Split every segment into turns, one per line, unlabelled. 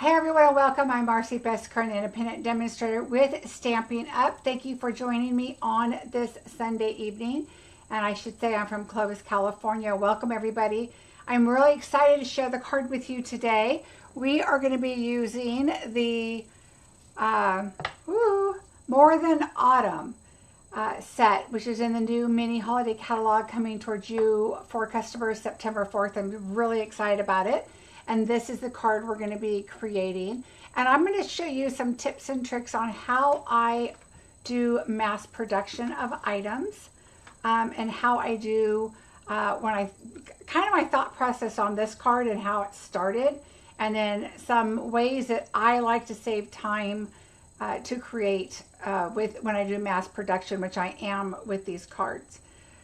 Hey everyone and welcome. I'm Marcie, Besecker, an independent demonstrator with Stampin Up. Thank you for joining me on this Sunday evening. And I should say I'm from Clovis, California. Welcome everybody. I'm really excited to share the card with you today. We are going to be using the More Than Autumn set, which is in the new mini holiday catalog coming towards you for customers September 4th. I'm really excited about it. And this is the card we're going to be creating. And I'm going to show you some tips and tricks on how I do mass production of items and how I do my thought process on this card and how it started. And then some ways that I like to save time to create when I do mass production, which I am with these cards.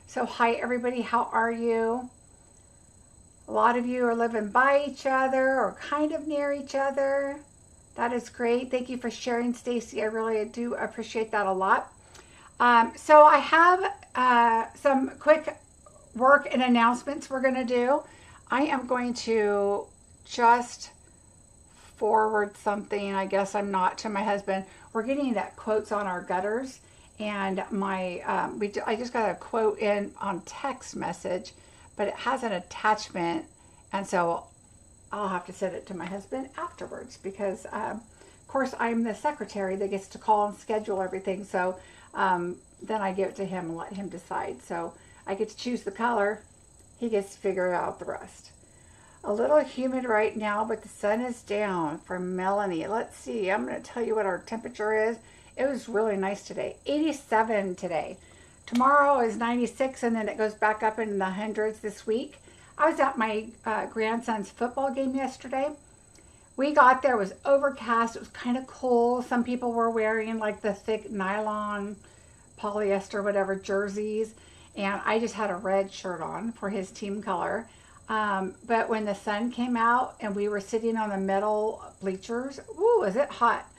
So hi everybody, how are you? A lot of you are living by each other or kind of near each other. That is great. Thank you for sharing, Stacy. I really do appreciate that a lot. So I have some quick work and announcements we're going to do. I am going to just forward something, I guess I'm not, to my husband. We're getting quotes on our gutters, and I just got a quote in on text message, but it has an attachment, and so I'll have to send it to my husband afterwards because, of course, I'm the secretary that gets to call and schedule everything, so then I give it to him and let him decide. So I get to choose the color. He gets to figure out the rest. A little humid right now, but the sun is down for Melanie. Let's see. I'm going to tell you what our temperature is. It was really nice today. 87 today. Tomorrow is 96, and then it goes back up into the hundreds this week. I was at my grandson's football game yesterday. We got there, it was overcast, it was kind of cool. Some people were wearing like the thick nylon, polyester, whatever, jerseys. And I just had a red shirt on for his team color. But when the sun came out and we were sitting on the metal bleachers, woo, was it hot.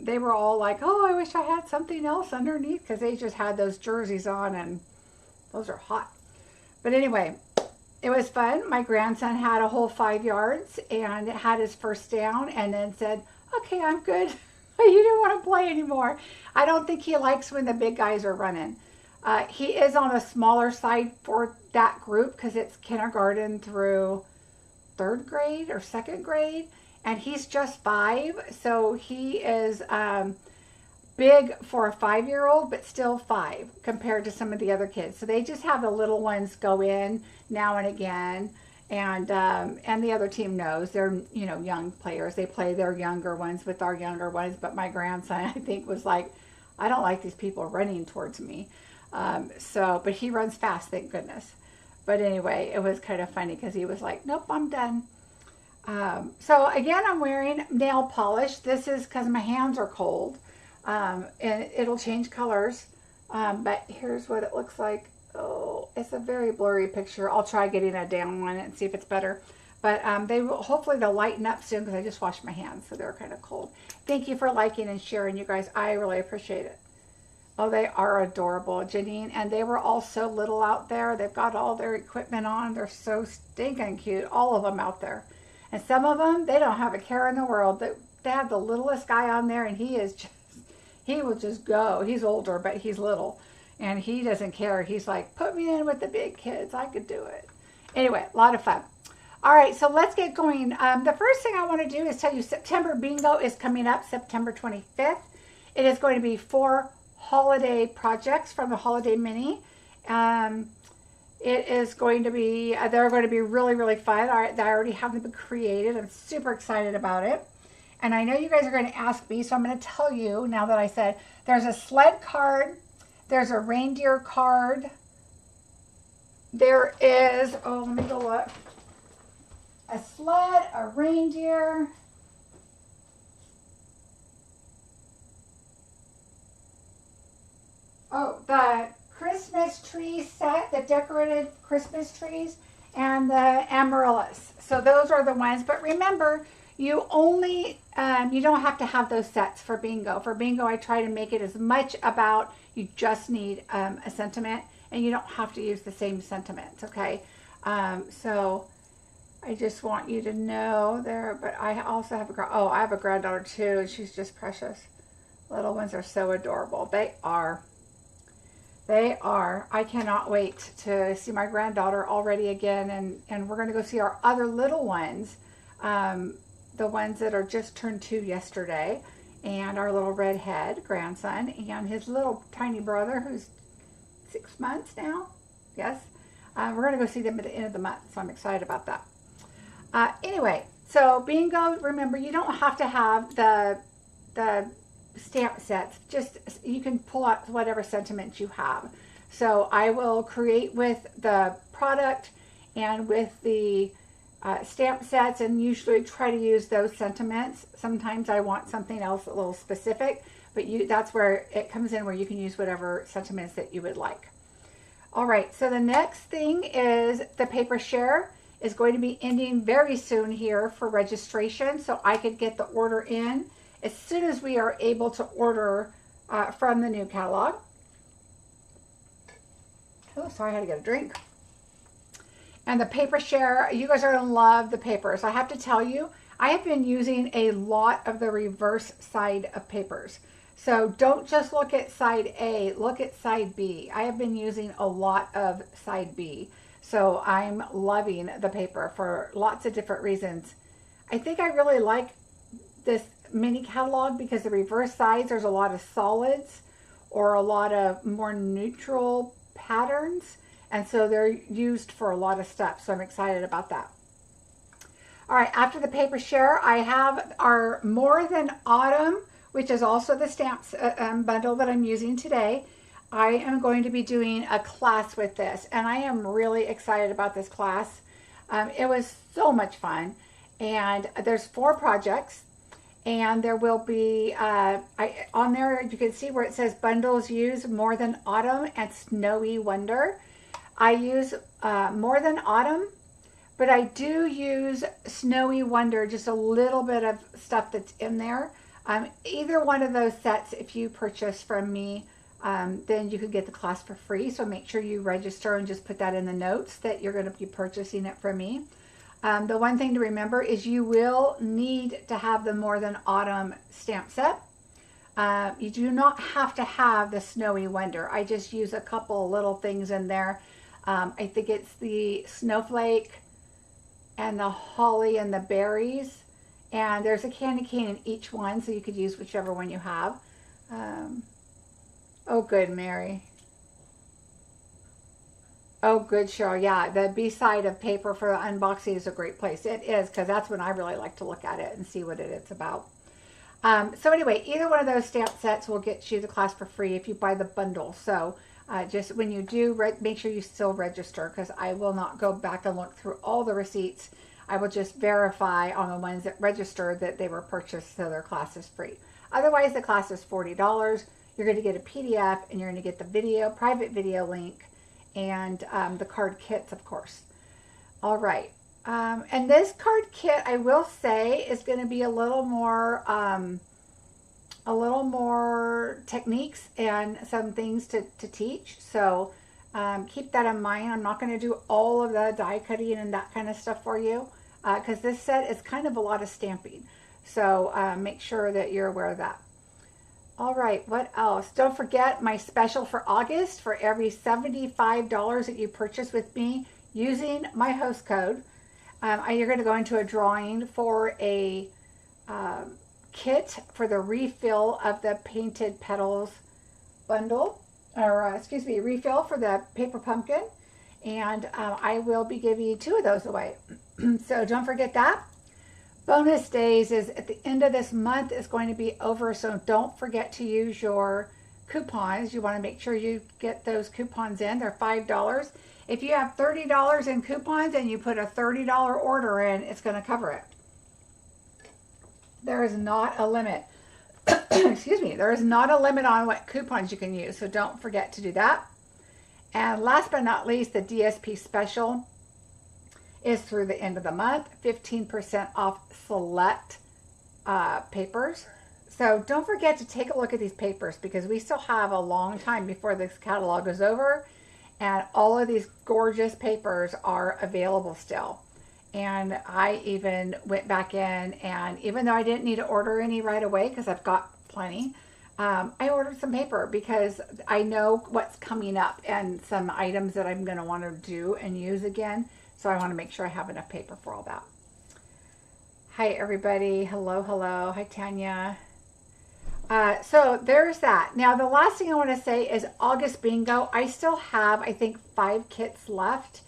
They were all like, oh, I wish I had something else underneath, because they just had those jerseys on and those are hot. But anyway, it was fun. My grandson had a whole 5 yards and had his first down and then said, okay, I'm good. You didn't want to play anymore. I don't think he likes when the big guys are running. He is on the smaller side for that group because it's kindergarten through 3rd grade or 2nd grade. And he's just 5, so he is big for a 5-year-old, but still 5 compared to some of the other kids. So they just have the little ones go in now and again, and the other team knows they're young players. They play their younger ones with our younger ones. But my grandson, I think, was like, I don't like these people running towards me. But he runs fast, thank goodness. But anyway, it was kind of funny because he was like, nope, I'm done. So again, I'm wearing nail polish. This is because my hands are cold, and it'll change colors. But here's what it looks like. Oh, it's a very blurry picture. I'll try getting a down one and see if it's better. But hopefully they'll lighten up soon because I just washed my hands, so they're kind of cold. Thank you for liking and sharing, you guys. I really appreciate it. Oh, they are adorable, Janine. And they were all so little out there. They've got all their equipment on. They're so stinking cute, all of them out there. And some of them, they don't have a care in the world. They have the littlest guy on there, and he will just go. He's older, but he's little. And he doesn't care. He's like, put me in with the big kids. I could do it. Anyway, a lot of fun. All right, so let's get going. The first thing I want to do is tell you September Bingo is coming up September 25th. It is going to be 4 holiday projects from the Holiday Mini. It is going to be, they're going to be really, really fun. I already have them created. I'm super excited about it. And I know you guys are going to ask me, so I'm going to tell you now that I said there's a sled card. There's a reindeer card. There is, oh, let me go look. A sled, a reindeer. Oh, the Christmas tree set, the decorated Christmas trees, and the amaryllis. So those are the ones. But remember, you only, you don't have to have those sets for bingo. For bingo, I try to make it as much about you just need a sentiment, and you don't have to use the same sentiments, okay? So I just want you to know there, but I also have I have a granddaughter too, and she's just precious. Little ones are so adorable. They are. They are. I cannot wait to see my granddaughter already again, and we're going to go see our other little ones, the ones that are just turned 2 yesterday, and our little redhead grandson, and his little tiny brother who's 6 months now. Yes. We're going to go see them at the end of the month, so I'm excited about that. Anyway, so bingo, remember, you don't have to have the stamp sets. Just, you can pull out whatever sentiments you have. So I will create with the product and with the stamp sets, and usually try to use those sentiments. Sometimes I want something else a little specific, but that's where it comes in, where you can use whatever sentiments that you would like. All right, so the next thing is the paper share is going to be ending very soon here for registration, so I could get the order in as soon as we are able to order from the new catalog. Oh, sorry, I had to get a drink. And the paper share, you guys are going to love the papers. I have to tell you, I have been using a lot of the reverse side of papers. So don't just look at side A, look at side B. I have been using a lot of side B. So I'm loving the paper for lots of different reasons. I think I really like this mini catalog because the reverse sides, there's a lot of solids or a lot of more neutral patterns. And so they're used for a lot of stuff. So I'm excited about that. All right, after the paper share, I have our More Than Autumn, which is also the stamps bundle that I'm using today. I am going to be doing a class with this, and I am really excited about this class. It was so much fun, and there's 4 projects, and there will be, on there you can see where it says bundles use More Than Autumn and Snowy Wonder. I use More Than Autumn, but I do use Snowy Wonder, just a little bit of stuff that's in there. Either one of those sets, if you purchase from me, then you could get the class for free. So make sure you register and just put that in the notes that you're going to be purchasing it from me. The one thing to remember is you will need to have the More Than Autumn stamp set. You do not have to have the Snowy Wonder. I just use a couple little things in there. I think it's the snowflake and the holly and the berries. And there's a candy cane in each one, so you could use whichever one you have. Oh, good, Mary. Oh, good, Cheryl. Yeah, the B-side of paper for the unboxing is a great place. It is, because that's when I really like to look at it and see what it's about. So anyway, either one of those stamp sets will get you the class for free if you buy the bundle. So just when you do, make sure you still register, because I will not go back and look through all the receipts. I will just verify on the ones that registered that they were purchased, so their class is free. Otherwise, the class is $40. You're going to get a PDF, and you're going to get the private video link, and the card kits, of course. All right. And this card kit, I will say, is going to be a little more techniques and some things to teach. So keep that in mind. I'm not going to do all of the die cutting and that kind of stuff for you, because this set is kind of a lot of stamping. So make sure that you're aware of that. All right, what else? Don't forget my special for August. For every $75 that you purchase with me using my host code, you're going to go into a drawing for a kit for the refill of the Painted Petals bundle, or excuse me, refill for the paper pumpkin. And I will be giving you 2 of those away. So don't forget that. Bonus days is at the end of this month is going to be over, so don't forget to use your coupons. You want to make sure you get those coupons in. They're $5. If you have $30 in coupons and you put a $30 order in, it's going to cover it. There is not a limit. Excuse me. There is not a limit on what coupons you can use, so don't forget to do that. And last but not least, the DSP special is through the end of the month, 15% off select papers. So don't forget to take a look at these papers, because we still have a long time before this catalog is over, and all of these gorgeous papers are available still. And I even went back in, and even though I didn't need to order any right away because I've got plenty, I ordered some paper because I know what's coming up and some items that I'm going to want to do and use again. So I want to make sure I have enough paper for all that. Hi, everybody. Hello, hello. Hi, Tanya. So there's that. Now, the last thing I want to say is August Bingo. I still have, I think, 5 kits left.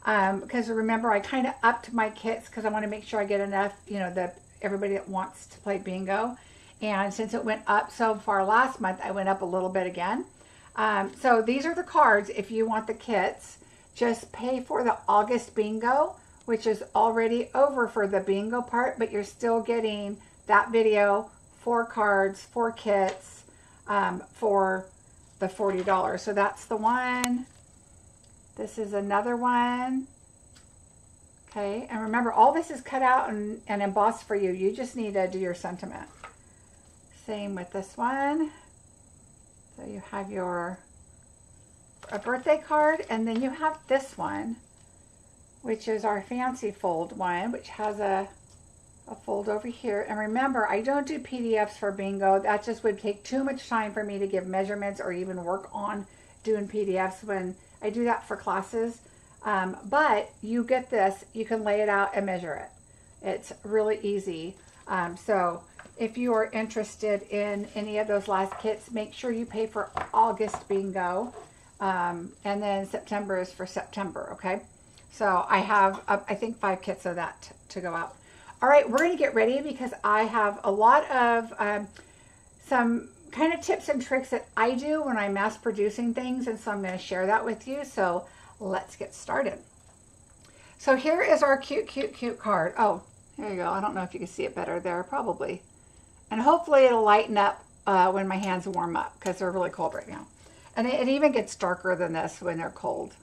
Because remember, I kind of upped my kits because I want to make sure I get enough, you know, everybody that wants to play bingo. And since it went up so far last month, I went up a little bit again. So these are the cards. If you want the kits, just pay for the August Bingo, which is already over for the bingo part, but you're still getting that video, 4 cards, 4 kits for the $40. So that's the one. This is another one. Okay, and remember, all this is cut out and embossed for you. You just need to do your sentiment. Same with this one. So you have a birthday card, and then you have this one, which is our fancy fold one, which has a fold over here. And remember, I don't do PDFs for bingo. That just would take too much time for me to give measurements or even work on doing PDFs when I do that for classes. But you get this, you can lay it out and measure it. It's really easy. So if you are interested in any of those last kits, make sure you pay for August Bingo. And then September is for September, okay? So I have, I think, 5 kits of that to go out. All right, we're going to get ready because I have a lot of some kind of tips and tricks that I do when I'm mass producing things, and so I'm going to share that with you. So let's get started. So here is our cute, cute, cute card. Oh, here you go. I don't know if you can see it better there, probably. And hopefully it'll lighten up when my hands warm up because they're really cold right now. And it even gets darker than this when they're cold.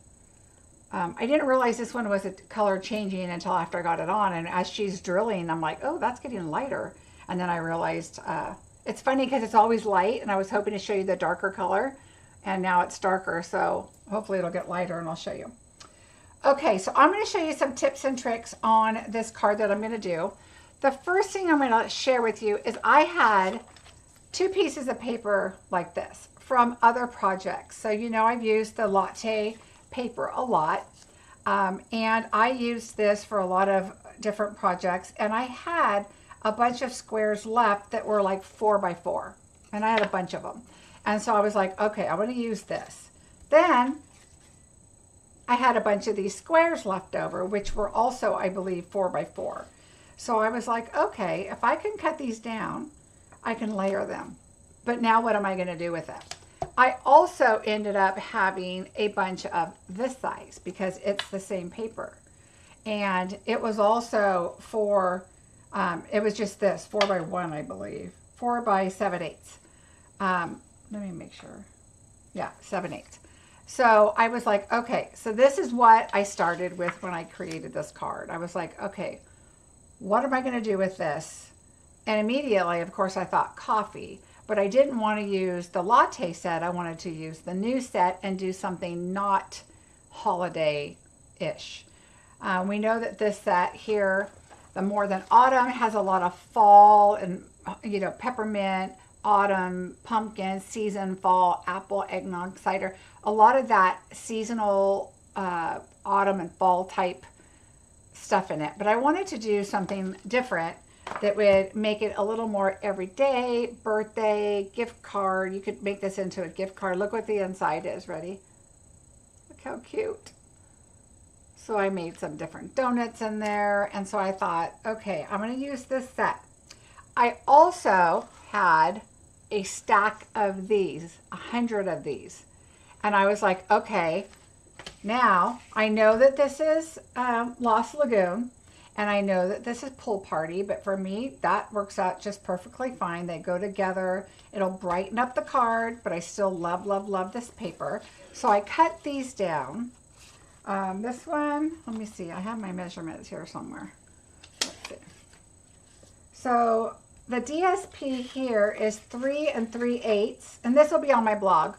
I didn't realize this one was a color changing until after I got it on. And as she's drilling, I'm like, oh, that's getting lighter. And then I realized, it's funny because it's always light, and I was hoping to show you the darker color, and now it's darker. So hopefully it'll get lighter and I'll show you. Okay, so I'm going to show you some tips and tricks on this card that I'm going to do. The first thing I'm going to share with you is I had 2 pieces of paper like this from other projects. So you know I've used the latte paper a lot, and I used this for a lot of different projects, and I had a bunch of squares left that were like 4 by 4, and I had a bunch of them. And so I was like, okay, I want to use this. Then I had a bunch of these squares left over, which were also, I believe, 4 by 4. So I was like, okay, if I can cut these down, I can layer them. But now what am I going to do with it? I also ended up having a bunch of this size because it's the same paper. And it was also for, it was just this, 4 by 1, I believe. 4 by 7/8. Let me make sure. Yeah, 7/8. So I was like, okay, so this is what I started with when I created this card. I was like, okay, what am I going to do with this? And immediately, of course, I thought coffee. But I didn't want to use the latte set. I wanted to use the new set and do something not holiday-ish. We know that this set here, the More Than Autumn, has a lot of fall and, you know, peppermint, autumn, pumpkin, season, fall, apple, eggnog, cider. A lot of that seasonal autumn and fall type stuff in it. But I wanted to do something different that would make it a little more everyday, birthday, gift card. You could make this into a gift card. Look what the inside is. Ready? Look how cute. So I made some different donuts in there. And so I thought, okay, I'm going to use this set. I also had a stack of these, 100 of these. And I was like, okay, now I know that this is Lost Lagoon. And I know that this is Pool Party, but for me, that works out just perfectly fine. They go together. It'll brighten up the card, but I still love, love, love this paper. So I cut these down. This one, let me see. I have my measurements here somewhere. Let's see. So the DSP here is 3 3/8, and this will be on my blog.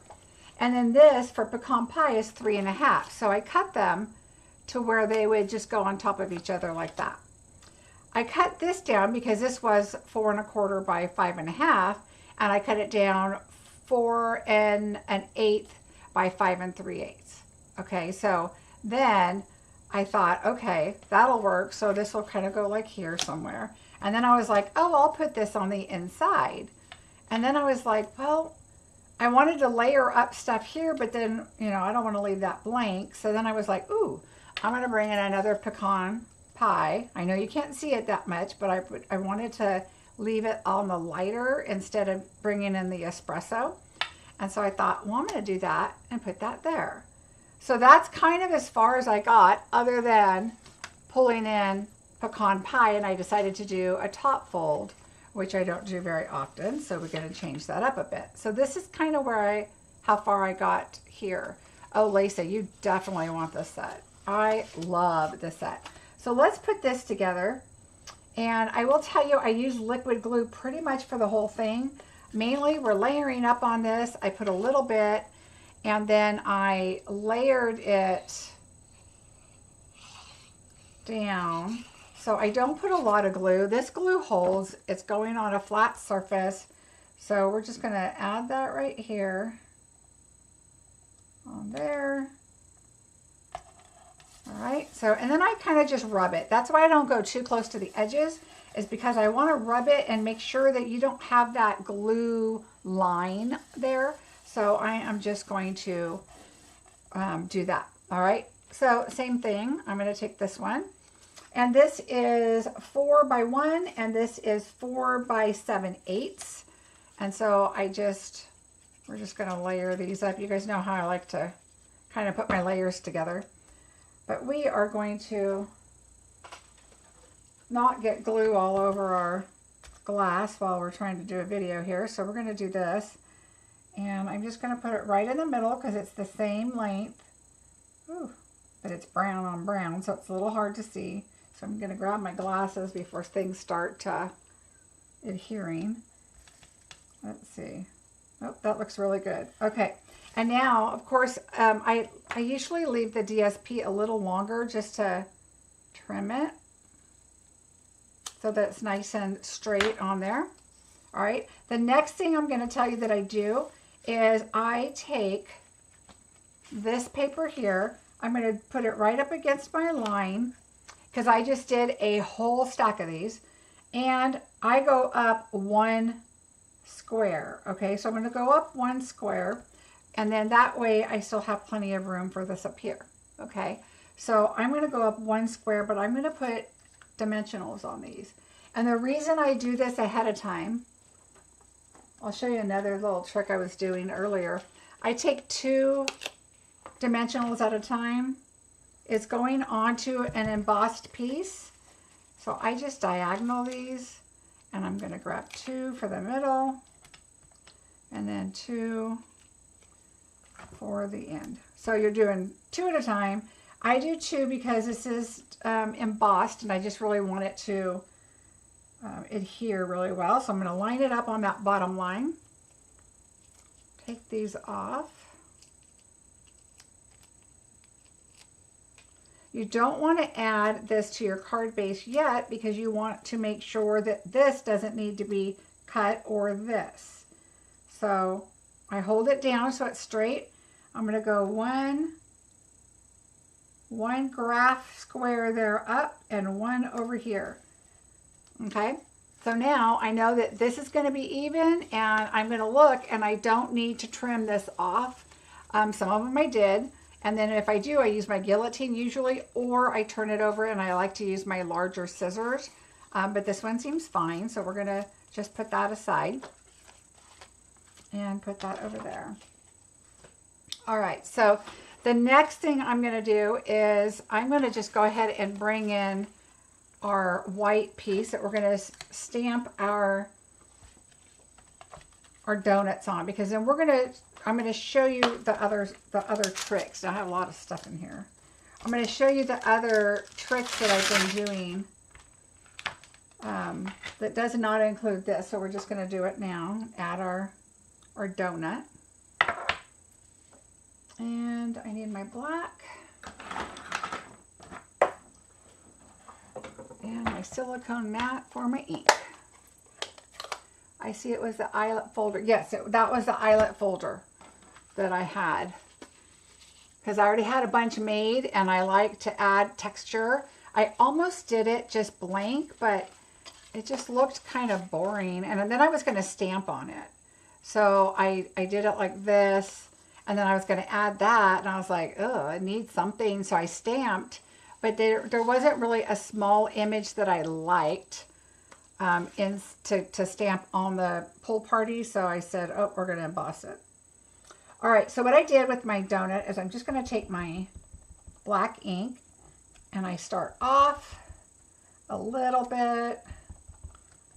And then this for pecan pie is 3 1/2. So I cut them to where they would just go on top of each other like that. I cut this down because this was 4 1/4 by 5 1/2, and I cut it down 4 1/8 by 5 3/8. Okay, so then I thought, okay, that'll work. So this will kind of go like here somewhere. And then I was like, oh, I'll put this on the inside. And then I was like, well, I wanted to layer up stuff here, but then, you know, I don't want to leave that blank. So then I was like, ooh, I'm going to bring in another pecan pie. I know you can't see it that much, but I wanted to leave it on the lighter instead of bringing in the espresso. And so I thought, well, I'm going to do that and put that there. So that's kind of as far as I got, other than pulling in pecan pie, and I decided to do a top fold, which I don't do very often, so we're going to change that up a bit. So this is kind of where how far I got here. Oh, Lisa, you definitely want this set. I love this set. So let's put this together, and I will tell you, I use liquid glue pretty much for the whole thing. Mainly, we're layering up on this. I put a little bit, and then I layered it down. So I don't put a lot of glue. This glue holds. It's going on a flat surface. So we're just going to add that right here. On there. All right. So, and then I kind of just rub it. That's why I don't go too close to the edges, is because I want to rub it and make sure that you don't have that glue line there. So I am just going to do that. All right. So same thing. I'm going to take this one. And this is 4 by 1, and this is 4 by 7/8. And so we're just going to layer these up. You guys know how I like to kind of put my layers together. But we are going to not get glue all over our glass while we're trying to do a video here. So we're going to do this. And I'm just going to put it right in the middle because it's the same length. Ooh, but it's brown on brown, so it's a little hard to see. So I'm going to grab my glasses before things start adhering. Let's see. Oh, that looks really good. Okay. And now, of course, I usually leave the DSP a little longer just to trim it so that it's nice and straight on there. All right. The next thing I'm going to tell you that I do is I take this paper here. I'm going to put it right up against my line because I just did a whole stack of these, and I go up 1 square. Okay, so I'm going to go up 1 square, and then that way I still have plenty of room for this up here. Okay, so I'm going to go up 1 square, but I'm going to put dimensionals on these. And the reason I do this ahead of time, I'll show you another little trick I was doing earlier. I take 2 dimensionals at a time. It's going onto an embossed piece. So I just diagonal these, and I'm going to grab 2 for the middle, and then 2 for the end. So you're doing 2 at a time. I do 2 because this is embossed, and I just really want it to adhere really well. So I'm going to line it up on that bottom line. Take these off. You don't want to add this to your card base yet because you want to make sure that this doesn't need to be cut, or this. So I hold it down so it's straight. I'm going to go one graph square there up and 1 over here. Okay, so now I know that this is going to be even, and I'm going to look, and I don't need to trim this off. Some of them I did. And then if I do, I use my guillotine usually, or I turn it over, and I like to use my larger scissors. But this one seems fine, so we're going to just put that aside and put that over there. All right, so the next thing I'm going to do is I'm going to just go ahead and bring in our white piece that we're going to stamp our donuts on, because then I'm going to show you the other tricks. I have a lot of stuff in here. I'm going to show you the other tricks that I've been doing that does not include this. So we're just going to do it now. Add our donut. And I need my black. And my silicone mat for my ink. I see it was the eyelet folder. Yes, that was the eyelet folder that I had. Because I already had a bunch made and I like to add texture. I almost did it just blank, but it just looked kind of boring. And then I was going to stamp on it. So I did it like this. And then I was going to add that. And I was like, oh, I need something. So I stamped. But there wasn't really a small image that I liked to stamp on the pool party. So I said, oh, we're going to emboss it. All right, so what I did with my donut is I'm just going to take my black ink and I start off a little bit,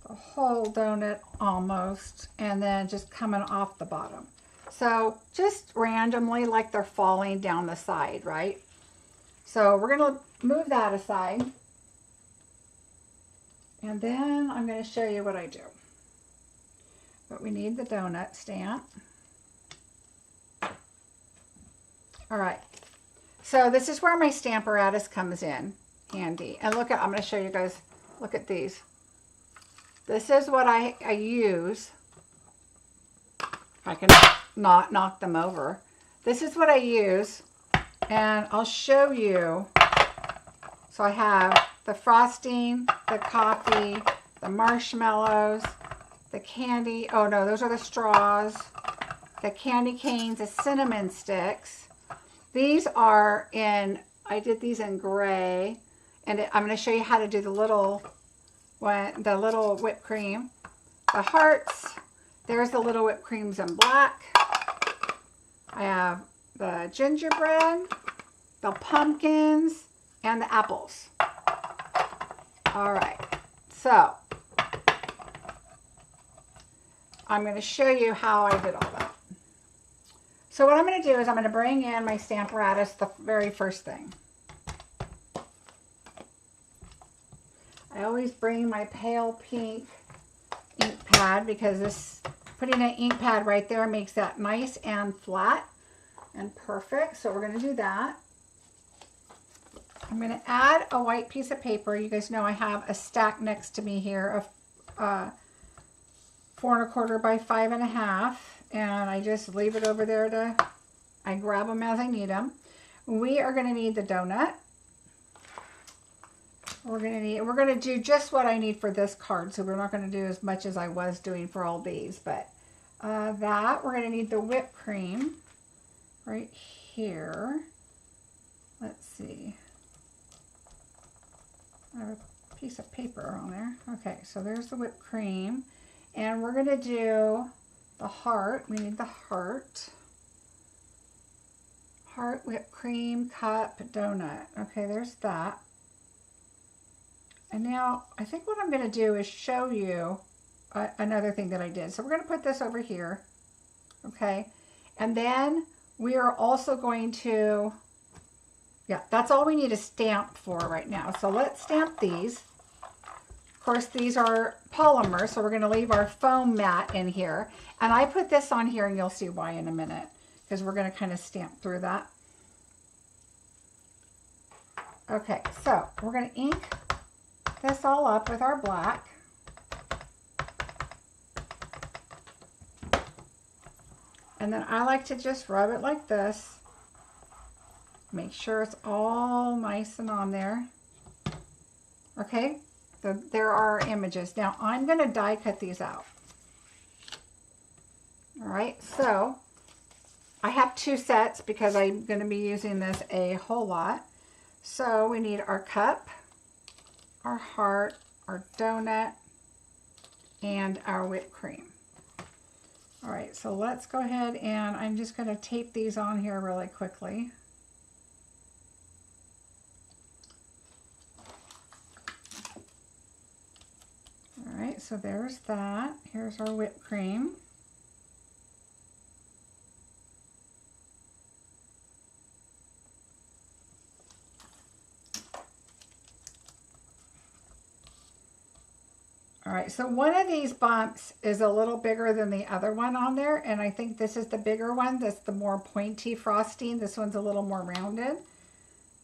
the whole donut almost, and then just coming off the bottom. So just randomly, like they're falling down the side, right? So we're going to move that aside. And then I'm going to show you what I do. But we need the donut stamp. All right, so this is where my Stamparatus comes in handy. And look at, I'm going to show you guys, look at these. This is what I use. I can not knock them over. This is what I use, and I'll show you. So I have the frosting, the coffee, the marshmallows, the candy. Oh no, those are the straws, the candy canes, the cinnamon sticks. These are in, I did these in gray, and I'm going to show you how to do the little one, the little whipped cream. The hearts, there's the little whipped creams in black. I have the gingerbread, the pumpkins, and the apples. All right, so I'm going to show you how I did all that. So what I'm going to do is I'm going to bring in my Stamparatus, the very first thing. I always bring my pale pink ink pad because this, putting an ink pad right there makes that nice and flat and perfect. So we're going to do that. I'm going to add a white piece of paper. You guys know I have a stack next to me here of 4 1/4 by 5 1/2. And I just leave it over there I grab them as I need them. We are going to need the donut. We're going to do just what I need for this card. So we're not going to do as much as I was doing for all these. But that, we're going to need the whipped cream right here. Let's see. I have a piece of paper on there. Okay, so there's the whipped cream. And we're going to do the heart. We need the heart. Heart, whipped cream, cup, donut. Okay, there's that. And now I think what I'm going to do is show you another thing that I did. So we're going to put this over here. Okay. And then we are also going to, yeah, that's all we need a stamp for right now. So let's stamp these. Of course, these are polymer, so we're going to leave our foam mat in here. And I put this on here, and you'll see why in a minute, because we're going to kind of stamp through that. Okay, so we're going to ink this all up with our black. And then I like to just rub it like this. Make sure it's all nice and on there. Okay. So there are our images. Now I'm going to die cut these out. All right, so I have 2 sets because I'm going to be using this a whole lot. So we need our cup, our heart, our donut, and our whipped cream. All right, so let's go ahead and I'm just going to tape these on here really quickly. All right, so there's that. Here's our whipped cream. All right, so one of these bumps is a little bigger than the other one on there, and I think this is the bigger one. That's the more pointy frosting. This one's a little more rounded.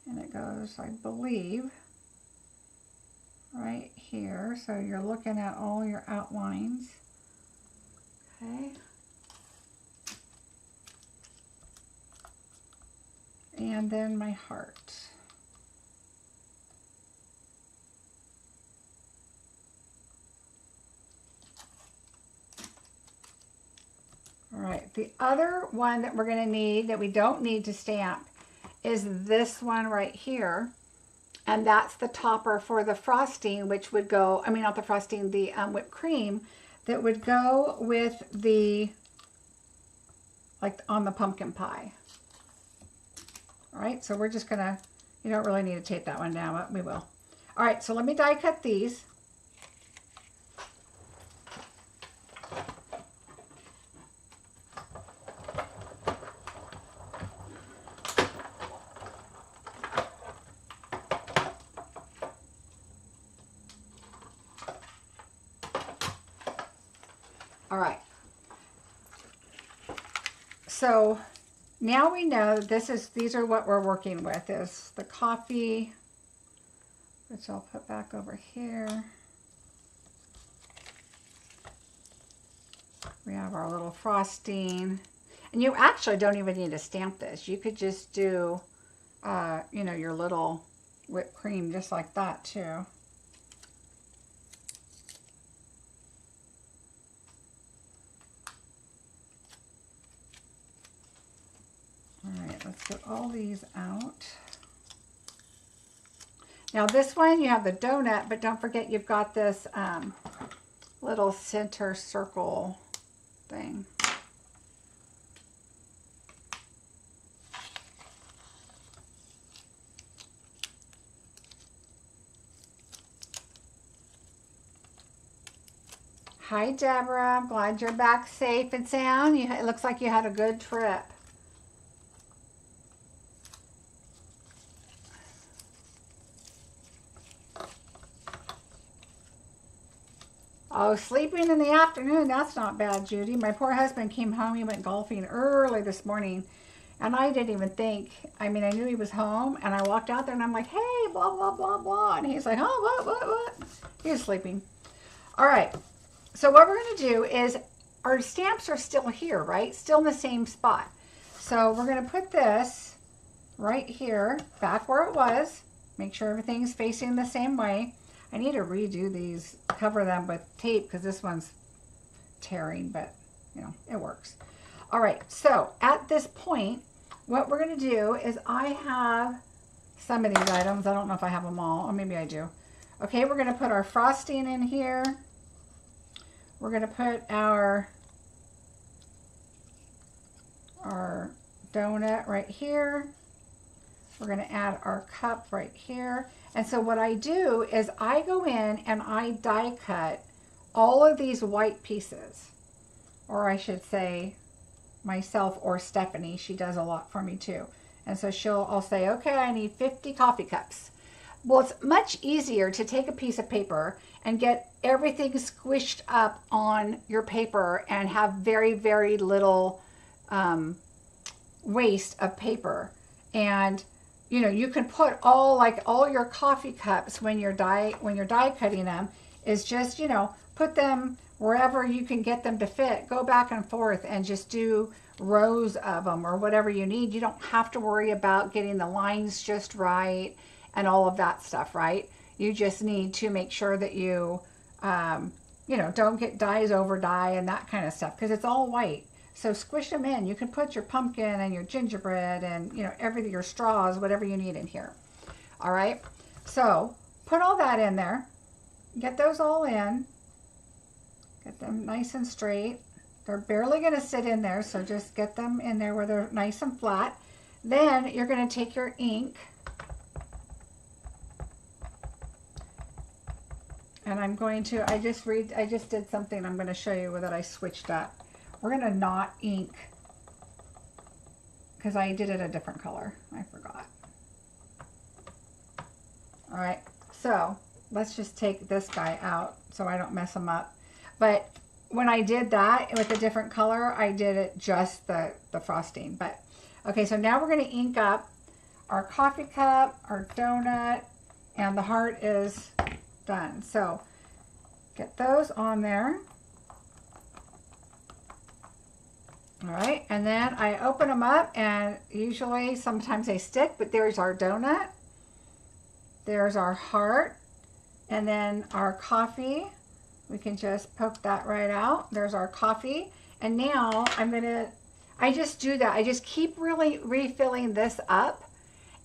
And it goes, I believe, right here. So you're looking at all your outlines. Okay. And then my heart. All right, the other one that we're going to need that we don't need to stamp is this one right here. And that's the topper for the frosting, which would go, I mean, not the frosting, the whipped cream that would go with the, like on the pumpkin pie. All right, so we're just gonna, you don't really need to tape that one down, but we will. All right, so let me die cut these. All right, so now we know these are what we're working with, is the coffee, which I'll put back over here. We have our little frosting, and you actually don't even need to stamp this. You could just do, you know, your little whipped cream just like that too. All right, let's get all these out. Now this one, you have the donut, but don't forget you've got this little center circle thing. Hi, Deborah. I'm glad you're back safe and sound. It looks like you had a good trip. Oh, sleeping in the afternoon, that's not bad, Judy. My poor husband came home. He went golfing early this morning, and I didn't even think. I mean, I knew he was home, and I walked out there, and I'm like, hey, blah, blah, blah, blah. And he's like, oh, what? He was sleeping. All right. So what we're going to do is our stamps are still here, right? Still in the same spot. So we're going to put this right here, back where it was. Make sure everything's facing the same way. I need to redo these, cover them with tape because this one's tearing, but you know, it works. All right, so at this point, what we're going to do is I have some of these items. I don't know if I have them all, or maybe I do. Okay, we're going to put our frosting in here. We're going to put our donut right here. We're going to add our cup right here. And so what I do is I go in and I die cut all of these white pieces. Or I should say myself or Stephanie. She does a lot for me too. And so I'll say, okay, I need 50 coffee cups. Well, it's much easier to take a piece of paper and get everything squished up on your paper and have very, very little waste of paper. And you know, you can put all your coffee cups when you're die cutting them, is just, you know, put them wherever you can get them to fit. Go back and forth and just do rows of them or whatever you need. You don't have to worry about getting the lines just right and all of that stuff, right? You just need to make sure that you, you know, don't get dyes over dye and that kind of stuff because it's all white. So squish them in. You can put your pumpkin and your gingerbread and, you know, everything, your straws, whatever you need in here. All right. So put all that in there. Get those all in. Get them nice and straight. They're barely going to sit in there, so just get them in there where they're nice and flat. Then you're going to take your ink. And I'm going to, I just did something I'm going to show you that I switched up. We're going to not ink because I did it a different color. I forgot. All right, so let's just take this guy out so I don't mess him up. But when I did that with a different color, I did it just the frosting. But okay, so now we're going to ink up our coffee cup, our donut, and the heart is done. So get those on there. All right, and then I open them up, and usually sometimes they stick, but there's our donut. There's our heart, and then our coffee. We can just poke that right out. There's our coffee. And now I just do that. I just keep really refilling this up,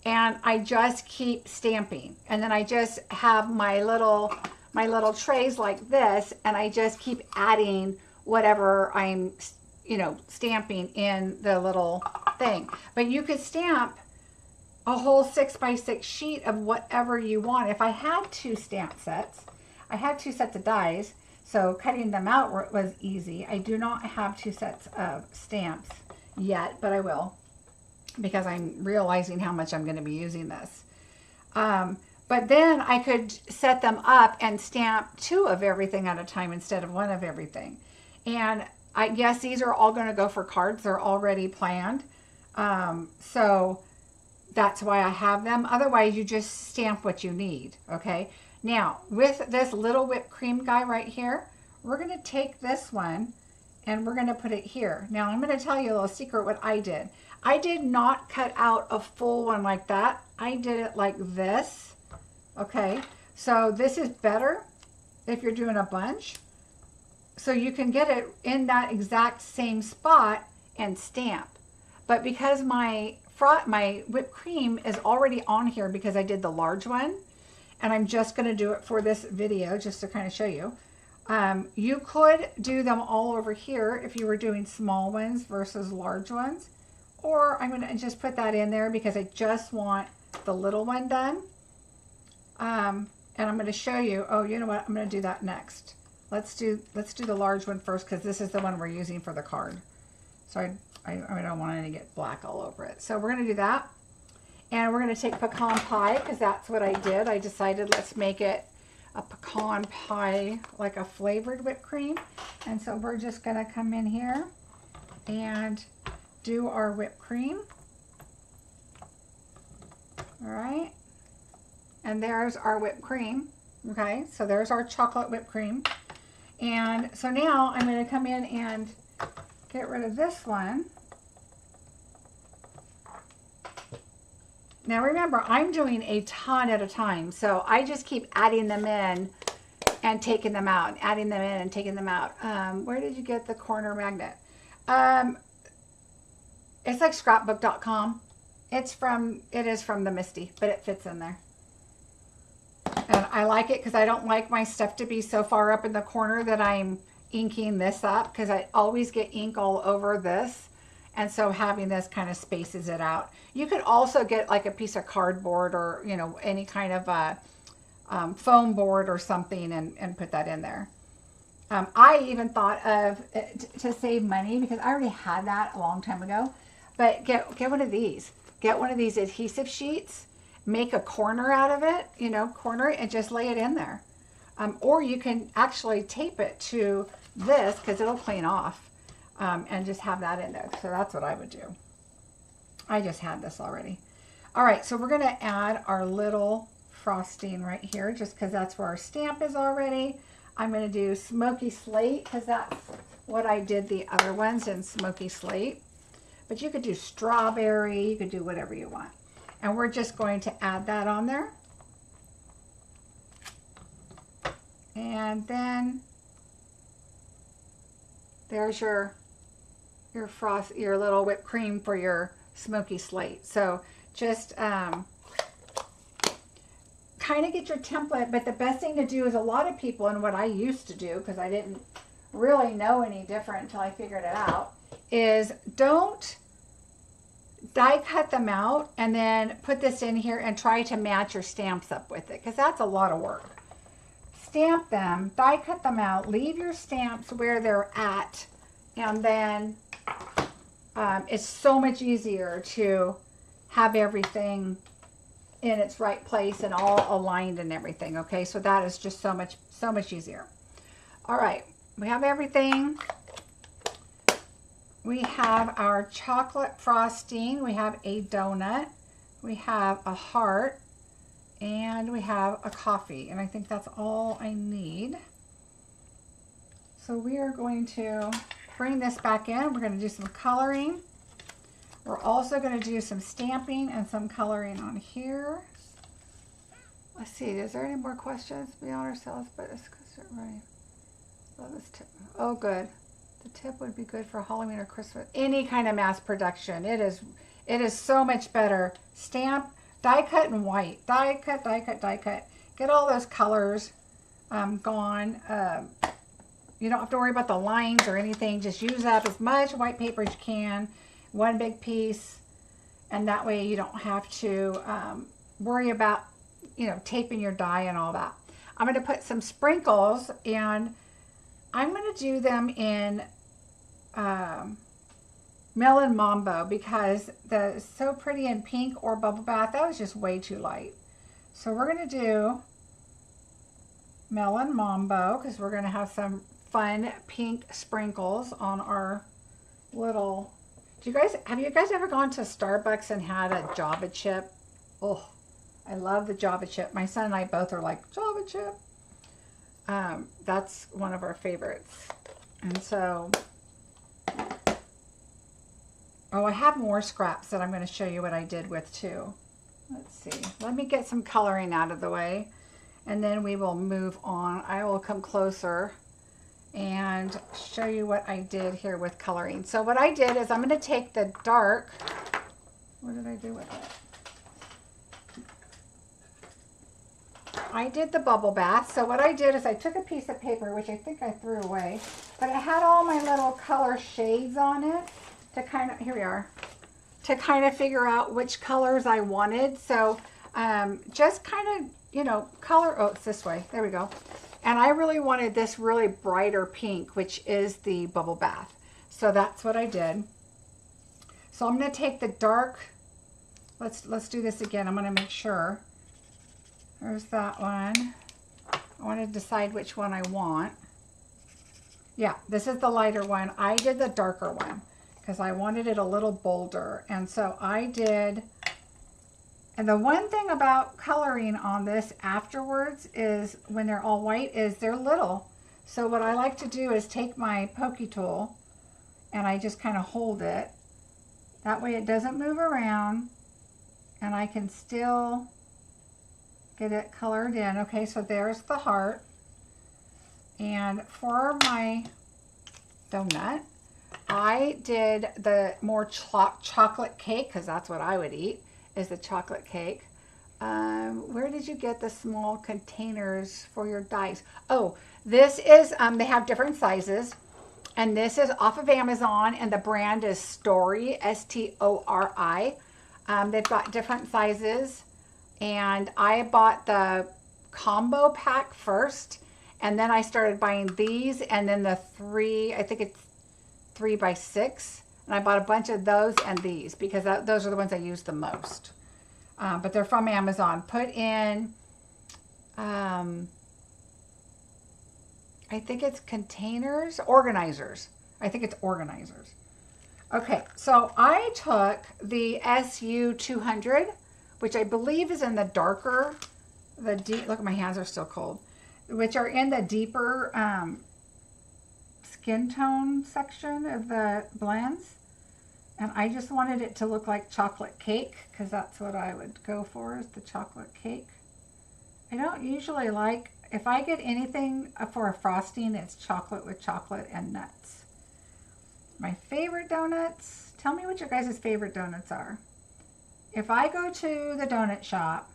and I just keep stamping. And then I just have my little trays like this, and I just keep adding whatever I'm, you know, stamping in the little thing. But you could stamp a whole 6x6 sheet of whatever you want. If I had 2 stamp sets, I had 2 sets of dies, so cutting them out was easy. I do not have 2 sets of stamps yet, but I will, because I'm realizing how much I'm going to be using this. But then I could set them up and stamp 2 of everything at a time instead of 1 of everything. And I guess these are all going to go for cards. They're already planned. So that's why I have them. Otherwise, you just stamp what you need, okay? Now, with this little whipped cream guy right here, we're going to take this one and we're going to put it here. Now, I'm going to tell you a little secret what I did. I did not cut out a full one like that. I did it like this, okay? So this is better if you're doing a bunch. So you can get it in that exact same spot and stamp. But because my whipped cream is already on here because I did the large one, and I'm just going to do it for this video just to kind of show you. You could do them all over here if you were doing small ones versus large ones. Or I'm going to just put that in there because I just want the little one done. And I'm going to show you, oh, you know what? I'm going to do that next. Let's do the large one first because this is the one we're using for the card. So I don't want it to get black all over it. So we're going to do that. And we're going to take pecan pie because that's what I did. I decided let's make it a pecan pie, like a flavored whipped cream. And so we're just going to come in here and do our whipped cream. All right. And there's our whipped cream. Okay. So there's our chocolate whipped cream. And so now I'm going to come in and get rid of this one. Now remember, I'm doing a ton at a time, so I just keep adding them in and taking them out, adding them in and taking them out. Where did you get the corner magnet? It's like scrapbook.com. It is from the Misty, but it fits in there. And I like it because I don't like my stuff to be so far up in the corner that I'm inking this up, because I always get ink all over this. And so having this kind of spaces it out. You could also get like a piece of cardboard or, you know, any kind of a foam board or something and put that in there. I even thought of, to save money, because I already had that a long time ago, but get one of these. Get one of these adhesive sheets, make a corner out of it, you know, corner it and just lay it in there. Or you can actually tape it to this because it'll clean off. And just have that in there. So that's what I would do. I just had this already. All right, so we're going to add our little frosting right here just because that's where our stamp is already. I'm going to do smoky slate because that's what I did the other ones in smoky slate. But you could do strawberry, you could do whatever you want. And we're just going to add that on there. And then there's your little whipped cream for your smoky slate. So just kind of get your template, but the best thing to do is, a lot of people, and what I used to do, because I didn't really know any different until I figured it out, is don't die cut them out and then put this in here and try to match your stamps up with it, because that's a lot of work. Stamp them, die cut them out, leave your stamps where they're at, and then it's so much easier to have everything in its right place and all aligned and everything. Okay, so that is just so much easier. All right, we have everything. We have our chocolate frosting. We have a donut. We have a heart. and we have a coffee, and I think that's all I need. So we are going to bring this back in. We're going to do some coloring. We're also going to do some stamping and some coloring on here. Let's see, is there any more questions beyond ourselves? But it's right. Love this tip. Oh, good. The tip would be good for Halloween or Christmas. Any kind of mass production. It is so much better. Stamp, die cut, and white. Die cut, die cut, die cut. Get all those colors gone. You don't have to worry about the lines or anything. Just use up as much white paper as you can. One big piece. And that way you don't have to worry about, you know, taping your die and all that. I'm going to put some sprinkles, and I'm going to do them in Melon Mambo, because the So Pretty in Pink or Bubble Bath, that was just way too light. So we're going to do Melon Mambo, because we're going to have some fun pink sprinkles on our little... have you guys ever gone to Starbucks and had a Java chip? Oh, I love the Java chip. My son and I both are like, Java chip. That's one of our favorites. And so, oh, I have more scraps that I'm going to show you what I did with too. Let's see. Let me get some coloring out of the way, and then we will move on. I will come closer and show you what I did here with coloring. So what I did is I'm going to take the dark, what did I do with it? I did the bubble bath. So what I did is I took a piece of paper, which I think I threw away, but it had all my little color shades on it to kind of, here we are, to kind of figure out which colors I wanted. So just kind of, you know, color, oh, it's this way, there we go. And I really wanted this really brighter pink, which is the bubble bath. So that's what I did. So I'm going to take the dark, let's do this again. I'm going to make sure. There's that one. I want to decide which one I want. Yeah, this is the lighter one. I did the darker one because I wanted it a little bolder. And so I did... And the one thing about coloring on this afterwards is when they're all white is they're little. So what I like to do is take my pokey tool and I just kind of hold it. That way it doesn't move around and I can still get it colored in. Okay, so there's the heart. And for my donut, I did the more chocolate cake, because that's what I would eat, is the chocolate cake. Where did you get the small containers for your dies? Oh, this is, they have different sizes, and this is off of Amazon, and the brand is Story, S-T-O-R-I. They've got different sizes, and I bought the combo pack first, and then I started buying these, and then the three, I think it's 3x6. And I bought a bunch of those and these because those are the ones I use the most. But they're from Amazon. Put in, I think it's containers, organizers. I think it's organizers. Okay, so I took the SU200, which I believe is in the darker, the deep, look, my hands are still cold, which are in the deeper skin tone section of the blends. And I just wanted it to look like chocolate cake because that's what I would go for, is the chocolate cake. I don't usually like, if I get anything for a frosting, it's chocolate with chocolate and nuts. My favorite donuts, tell me what your guys' favorite donuts are. If I go to the donut shop,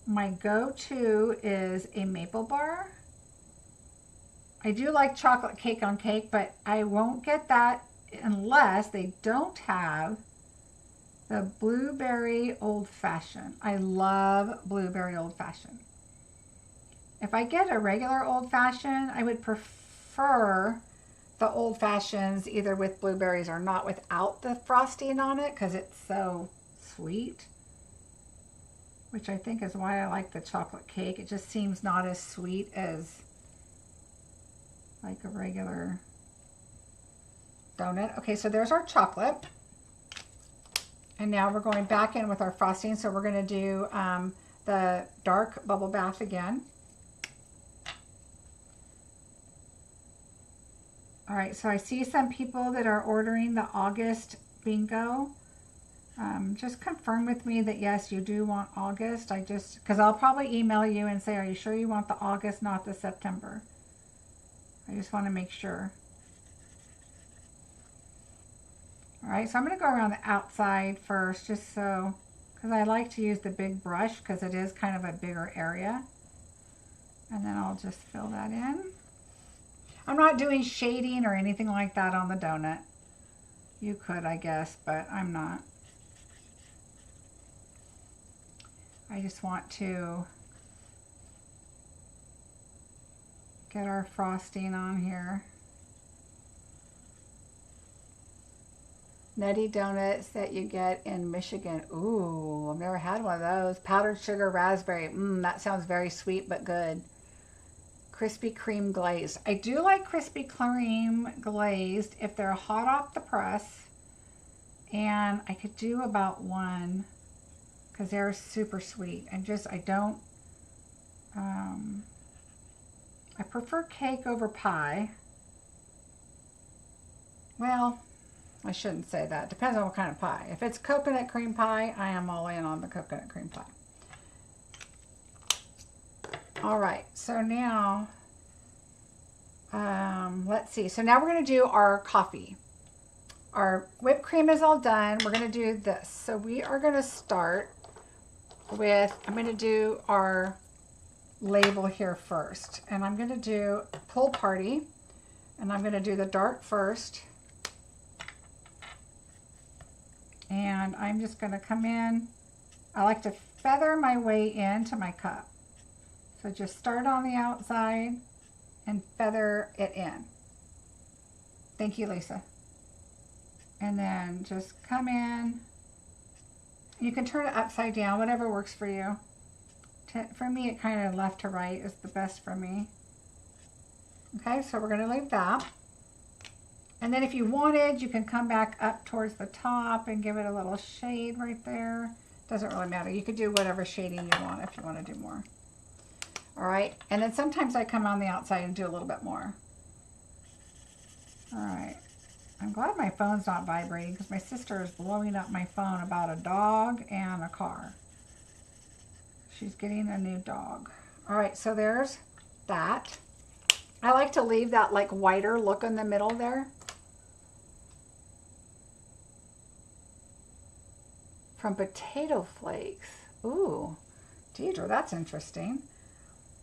my go-to is a maple bar. I do like chocolate cake on cake, but I won't get that unless they don't have the blueberry old fashioned. I love blueberry old fashioned. If I get a regular old fashioned, I would prefer the old fashions either with blueberries or not without the frosting on it because it's so sweet, which I think is why I like the chocolate cake. It just seems not as sweet as like a regular donut. Okay, so there's our chocolate. And now we're going back in with our frosting. So we're going to do the dark bubble bath again. All right, so I see some people that are ordering the August bingo. Just confirm with me that yes, you do want August. Because I'll probably email you and say, are you sure you want the August, not the September? I just want to make sure. All right, so I'm going to go around the outside first, just so, because I like to use the big brush because it is kind of a bigger area. And then I'll just fill that in. I'm not doing shading or anything like that on the donut. You could, I guess, but I'm not. I just want to get our frosting on here. Nutty donuts that you get in Michigan. Ooh, I've never had one of those. Powdered sugar raspberry. That sounds very sweet but good. Krispy Kreme glazed. I do like Krispy Kreme glazed if they're hot off the press. And I could do about one because they're super sweet. I prefer cake over pie. Well, I shouldn't say that. Depends on what kind of pie. If it's coconut cream pie, I am all in on the coconut cream pie. All right, so now, let's see. So now we're going to do our coffee. Our whipped cream is all done. We're going to do this. So we are going to start with, I'm going to do our label here first. And I'm going to do Pool Party. And I'm going to do the dark first. And I'm just going to come in. I like to feather my way into my cup. So just start on the outside and feather it in. Thank you, Lisa. And then just come in. You can turn it upside down, whatever works for you. For me, it kind of left to right is the best for me. Okay, so we're going to leave that. And then if you wanted, you can come back up towards the top and give it a little shade right there. Doesn't really matter. You could do whatever shading you want if you want to do more. All right, and then sometimes I come on the outside and do a little bit more. All right, I'm glad my phone's not vibrating because my sister is blowing up my phone about a dog and a car. She's getting a new dog. All right, so there's that. I like to leave that like whiter look in the middle there. From potato flakes. Ooh, Deidre, that's interesting.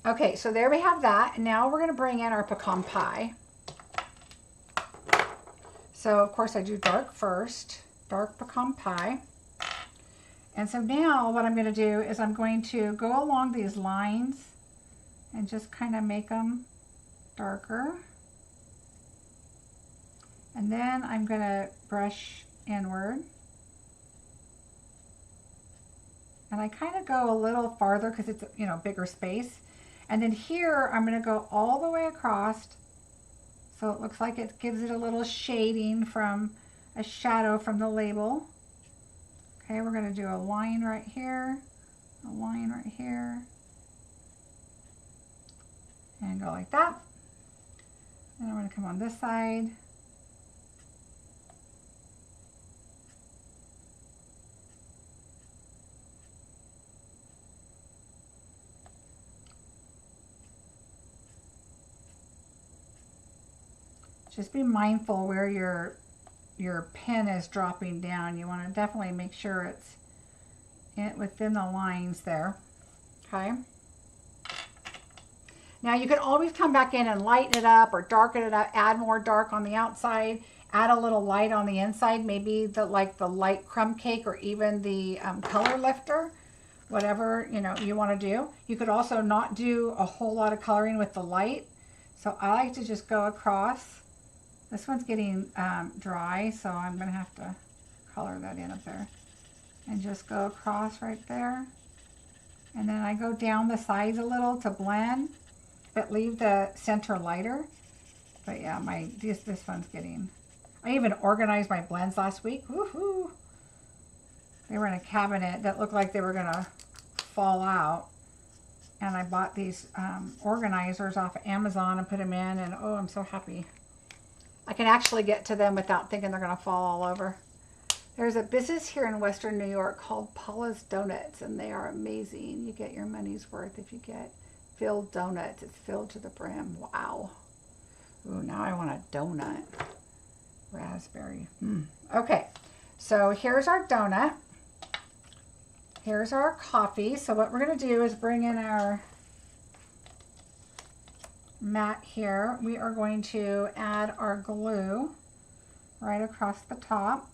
Okay, so there we have that. And now we're going to bring in our pecan pie. So, of course, I do dark first. Dark pecan pie. And so now what I'm going to do is I'm going to go along these lines and just kind of make them darker. And then I'm going to brush inward. And I kind of go a little farther because it's, you know, bigger space. And then here, I'm going to go all the way across. So it looks like it gives it a little shading from a shadow from the label. Okay, we're going to do a line right here, a line right here. And go like that. And I'm going to come on this side. Just be mindful where your pen is dropping down. You want to definitely make sure it's within the lines there. Okay. Now you can always come back in and lighten it up or darken it up, add more dark on the outside, add a little light on the inside, maybe the light crumb cake or even the color lifter, whatever you want to do. You could also not do a whole lot of coloring with the light. So I like to just go across. This one's getting dry, so I'm going to have to color that in up there. And just go across right there. And then I go down the sides a little to blend, but leave the center lighter. But yeah, this one's getting... I even organized my blends last week. Woohoo! They were in a cabinet that looked like they were going to fall out. And I bought these organizers off of Amazon and put them in, and oh, I'm so happy. I can actually get to them without thinking they're gonna fall all over. There's a business here in Western New York called Paula's Donuts, and they are amazing. You get your money's worth if you get filled donuts. It's filled to the brim. Wow. Ooh, now I want a donut. Raspberry. Okay, so here's our donut. Here's our coffee. So what we're going to do is bring in our mat here. We are going to add our glue right across the top.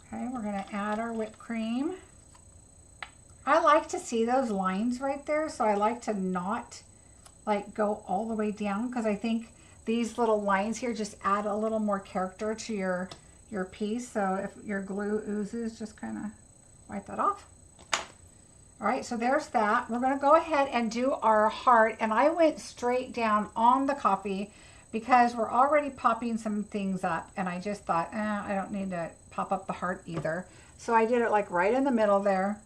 Okay, we're going to add our whipped cream. I like to see those lines right there, so I like to not like go all the way down, because I think these little lines here just add a little more character to your piece. So if your glue oozes, just kind of wipe that off. All right, so there's that. We're going to go ahead and do our heart, and I went straight down on the coffee because we're already popping some things up, and I just thought, I don't need to pop up the heart either. So I did it like right in the middle there,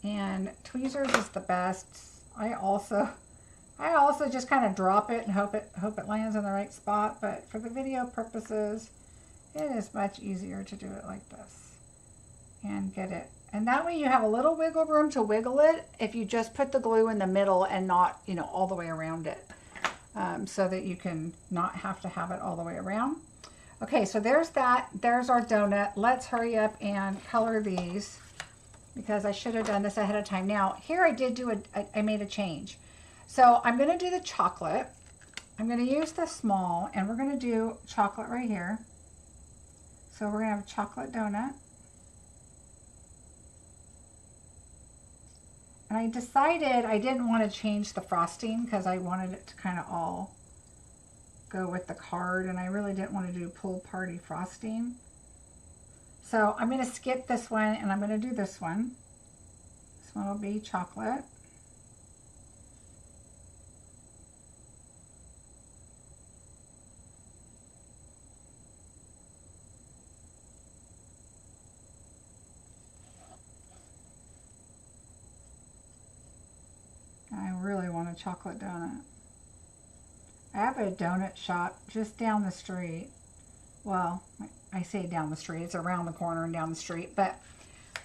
and tweezers is the best. I also just kind of drop it and hope it lands in the right spot, but for the video purposes, it is much easier to do it like this and get it. And that way you have a little wiggle room to wiggle it if you just put the glue in the middle and not, you know, all the way around it, so that you can not have to have it all the way around. Okay, so there's that. There's our donut. Let's hurry up and color these, because I should have done this ahead of time. Now, here I did do I made a change. So I'm going to do the chocolate. I'm going to use the small, and we're going to do chocolate right here. So we're going to have a chocolate donut. And I decided I didn't want to change the frosting because I wanted it to kind of all go with the card, and I really didn't want to do pool party frosting. So I'm going to skip this one, and I'm going to do this one. This one will be chocolate. I really want a chocolate donut. I have a donut shop just down the street. Well, I say down the street. It's around the corner and down the street. But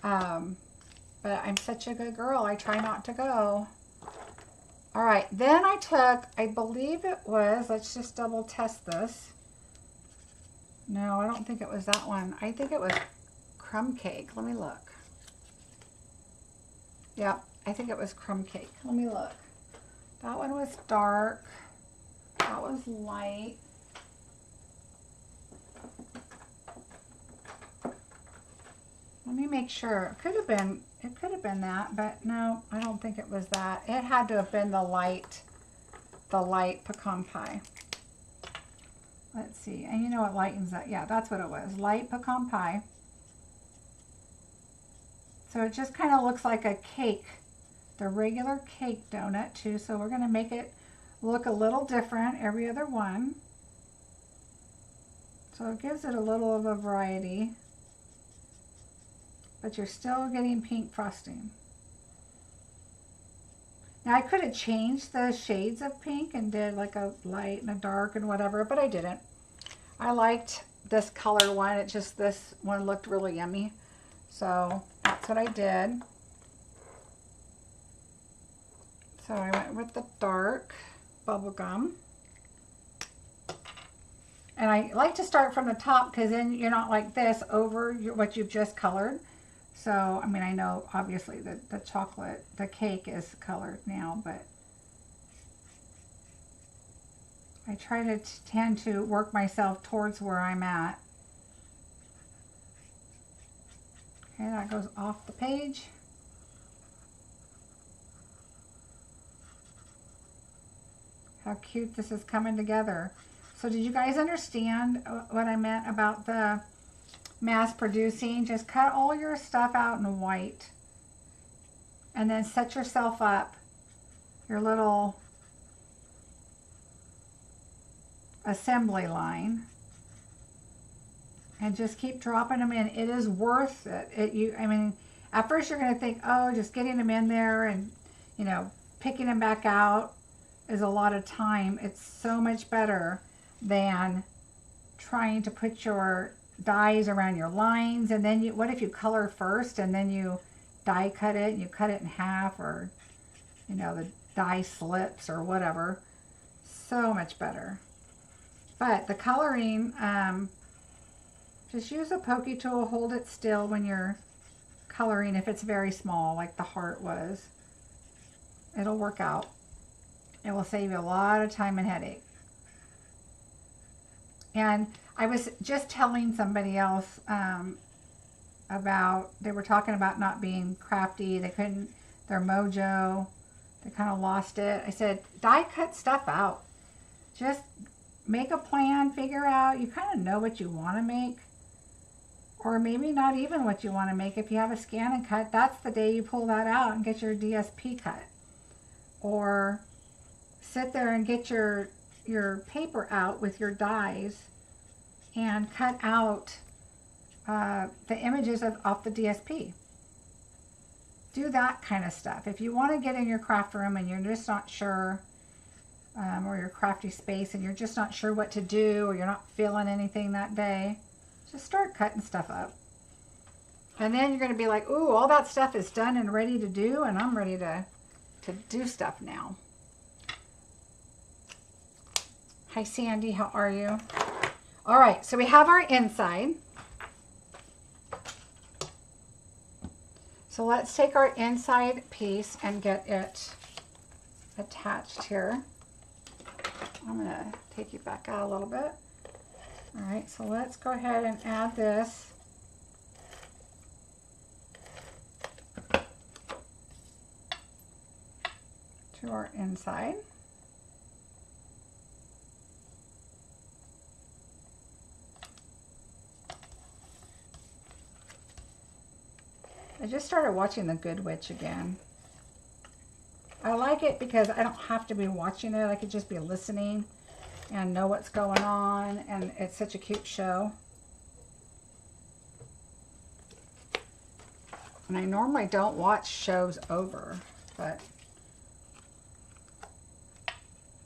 I'm such a good girl. I try not to go. All right. Then I took, I believe it was, let's just double test this. No, I don't think it was that one. I think it was crumb cake. Let me look. Yep. I think it was crumb cake. Let me look. That one was dark. That was light. Let me make sure. It could have been that, but no, I don't think it was that. It had to have been the light pecan pie. Let's see. And you know what lightens that? Yeah, that's what it was. Light pecan pie. So it just kind of looks like a cake. The regular cake donut too, so we're going to make it look a little different every other one. So it gives it a little of a variety, but you're still getting pink frosting. Now I could have changed the shades of pink and did like a light and a dark and whatever, but I didn't. I liked this color one. It just, this one looked really yummy. So that's what I did. So I went with the dark bubble gum. And I like to start from the top because then you're not like this over what you've just colored. So, I mean, I know obviously that the chocolate, the cake is colored now, but I try to tend to work myself towards where I'm at. Okay, that goes off the page. How cute this is coming together. So did you guys understand what I meant about the mass producing? Just cut all your stuff out in white and then set yourself up your little assembly line and just keep dropping them in. It is worth it. I mean, At first you're going to think, oh, just getting them in there and, you know, picking them back out is a lot of time. It's so much better than trying to put your dies around your lines, and then what if you color first and then you die cut it and you cut it in half, or you know, the die slips or whatever. So much better. But the coloring, just use a pokey tool, hold it still when you're coloring if it's very small like the heart was. It'll work out. It will save you a lot of time and headache. And I was just telling somebody else about, they were talking about not being crafty. They couldn't, their mojo, they kind of lost it. I said, die cut stuff out. Just make a plan, figure out, you kind of know what you want to make. Or maybe not even what you want to make. If you have a scan and cut, that's the day you pull that out and get your DSP cut. Or sit there and get your paper out with your dies and cut out the images off the DSP. Do that kind of stuff. If you want to get in your craft room and you're just not sure, or your crafty space and you're just not sure what to do, or you're not feeling anything that day, just start cutting stuff up. And then you're going to be like, ooh, all that stuff is done and ready to do, and I'm ready to do stuff now. Hi, Sandy. How are you? All right, so we have our inside. So let's take our inside piece and get it attached here. I'm going to take you back out a little bit. All right, so let's go ahead and add this. To our inside. I just started watching The Good Witch again. I like it because I don't have to be watching it. I could just be listening and know what's going on, and it's such a cute show. And I normally don't watch shows over, but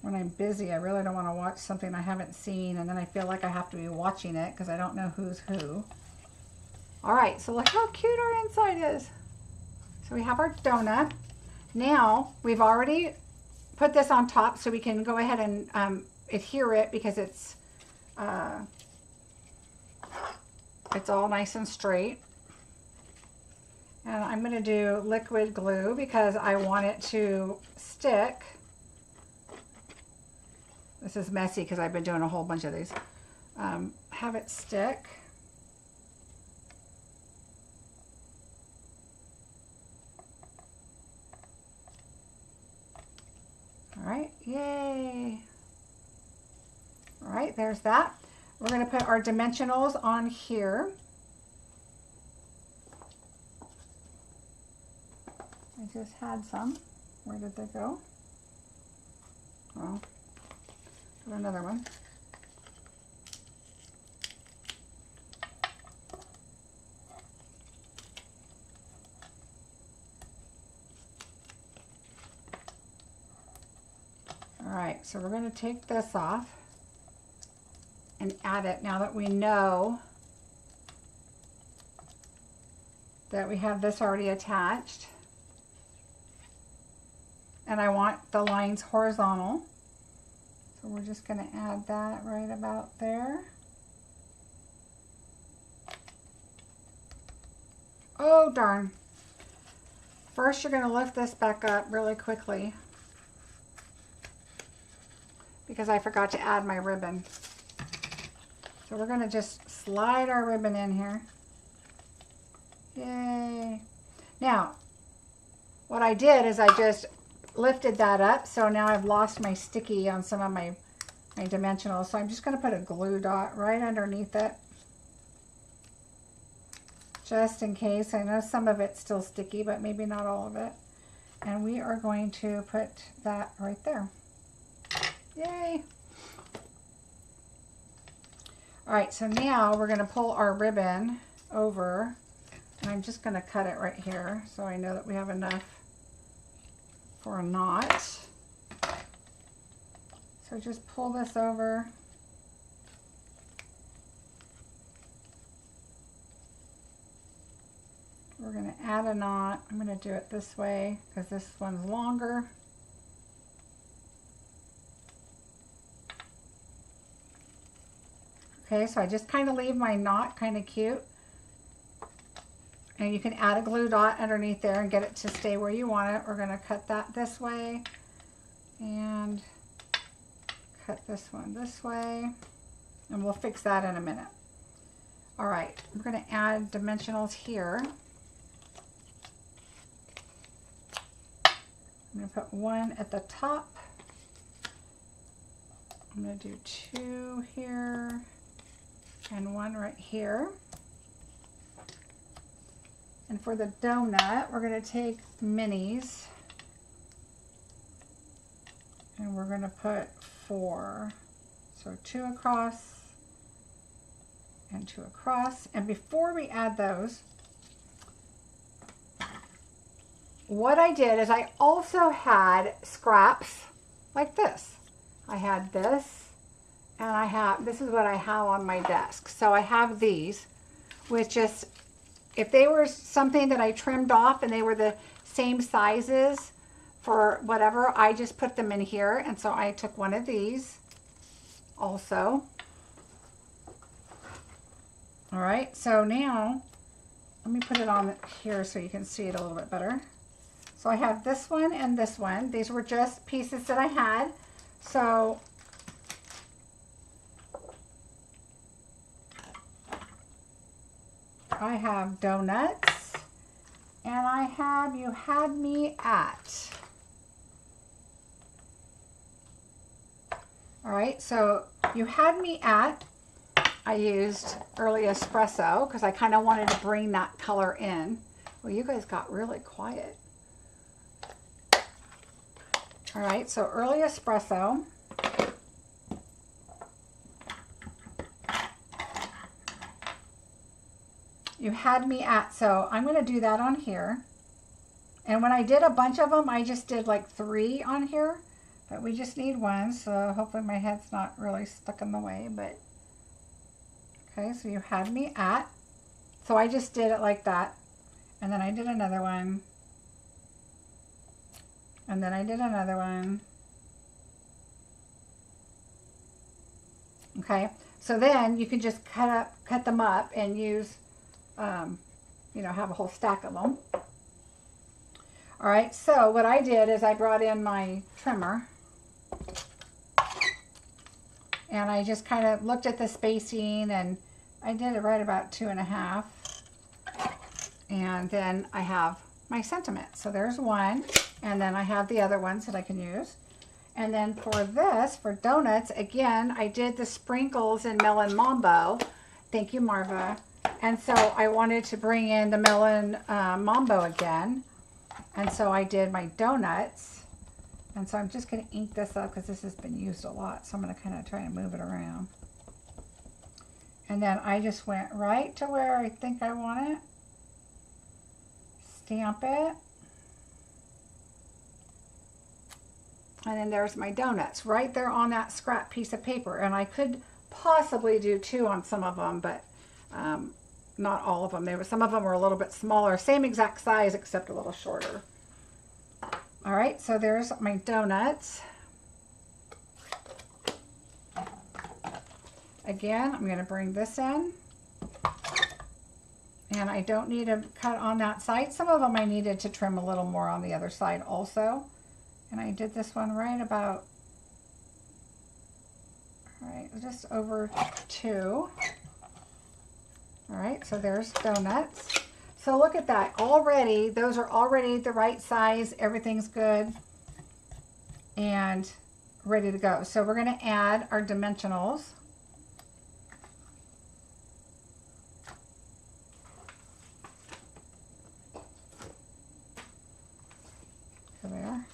when I'm busy, I really don't want to watch something I haven't seen, and then I feel like I have to be watching it because I don't know who's who. All right, so look how cute our inside is. So we have our donut. Now, we've already put this on top so we can go ahead and adhere it because it's all nice and straight. And I'm going to do liquid glue because I want it to stick. This is messy because I've been doing a whole bunch of these. Have it stick. All right, yay. All right, there's that. We're going to put our dimensionals on here. I just had some. Where did they go? Oh, got another one. All right, so we're going to take this off and add it now that we know that we have this already attached. And I want the lines horizontal. So we're just going to add that right about there. Oh, darn. First, you're going to lift this back up really quickly because I forgot to add my ribbon. So we're going to just slide our ribbon in here. Yay. Now, what I did is I just lifted that up, so now I've lost my sticky on some of my dimensionals. So I'm just going to put a glue dot right underneath it, just in case. I know some of it's still sticky, but maybe not all of it. And we are going to put that right there. Yay! All right, so now we're going to pull our ribbon over And I'm just going to cut it right here so I know that we have enough for a knot. So just pull this over. We're going to add a knot. I'm going to do it this way because this one's longer. Okay, so I just kind of leave my knot kind of cute. And you can add a glue dot underneath there and get it to stay where you want it. We're going to cut that this way and cut this one this way. And we'll fix that in a minute. All right, we're going to add dimensionals here. I'm going to put one at the top. I'm going to do 2 here and 1 right here. And for the donut, we're going to take minis and we're going to put 4. So 2 across and 2 across. And before we add those, what I did is I also had scraps like this. I had this, and this is what I have on my desk. So I have these with just, if they were something that I trimmed off and they were the same sizes for whatever, I just put them in here. And so I took one of these also. All right, so now let me put it on here so you can see it a little bit better. So I have this one and this one. These were just pieces that I had. So I have donuts, and I have You Had Me At. All right, so You Had Me At, I used early espresso because I kind of wanted to bring that color in. Well, you guys got really quiet. All right, so early espresso. You Had Me At, so I'm going to do that on here. And when I did a bunch of them, I just did like 3 on here, but we just need 1, so hopefully my head's not really stuck in the way, but okay, so You Had Me At. So I just did it like that, and then I did another one, and then I did another one. Okay, so then you can just cut them up and use, you know, have a whole stack of them. All right, so what I did is I brought in my trimmer and I just kind of looked at the spacing, and I did it right about 2.5. And then I have my sentiment. So there's one, and then I have the other ones that I can use. And then for this, for donuts, again, I did the sprinkles in Melon Mambo. Thank you, Marva. And so I wanted to bring in the Melon Mambo again. And so I did my donuts. And so I'm just going to ink this up because this has been used a lot. So I'm going to kind of try to move it around. And then I just went right to where I think I want it. Stamp it. And then there's my donuts right there on that scrap piece of paper. And I could possibly do 2 on some of them, but not all of them. Some of them were a little bit smaller, same exact size, except a little shorter. All right, so there's my donuts. Again, I'm going to bring this in. And I don't need to cut on that side. Some of them I needed to trim a little more on the other side also. And I did this one right about, all right, just over 2. All right, so there's donuts. So look at that, already, those are already the right size, everything's good and ready to go. So we're gonna add our dimensionals. There.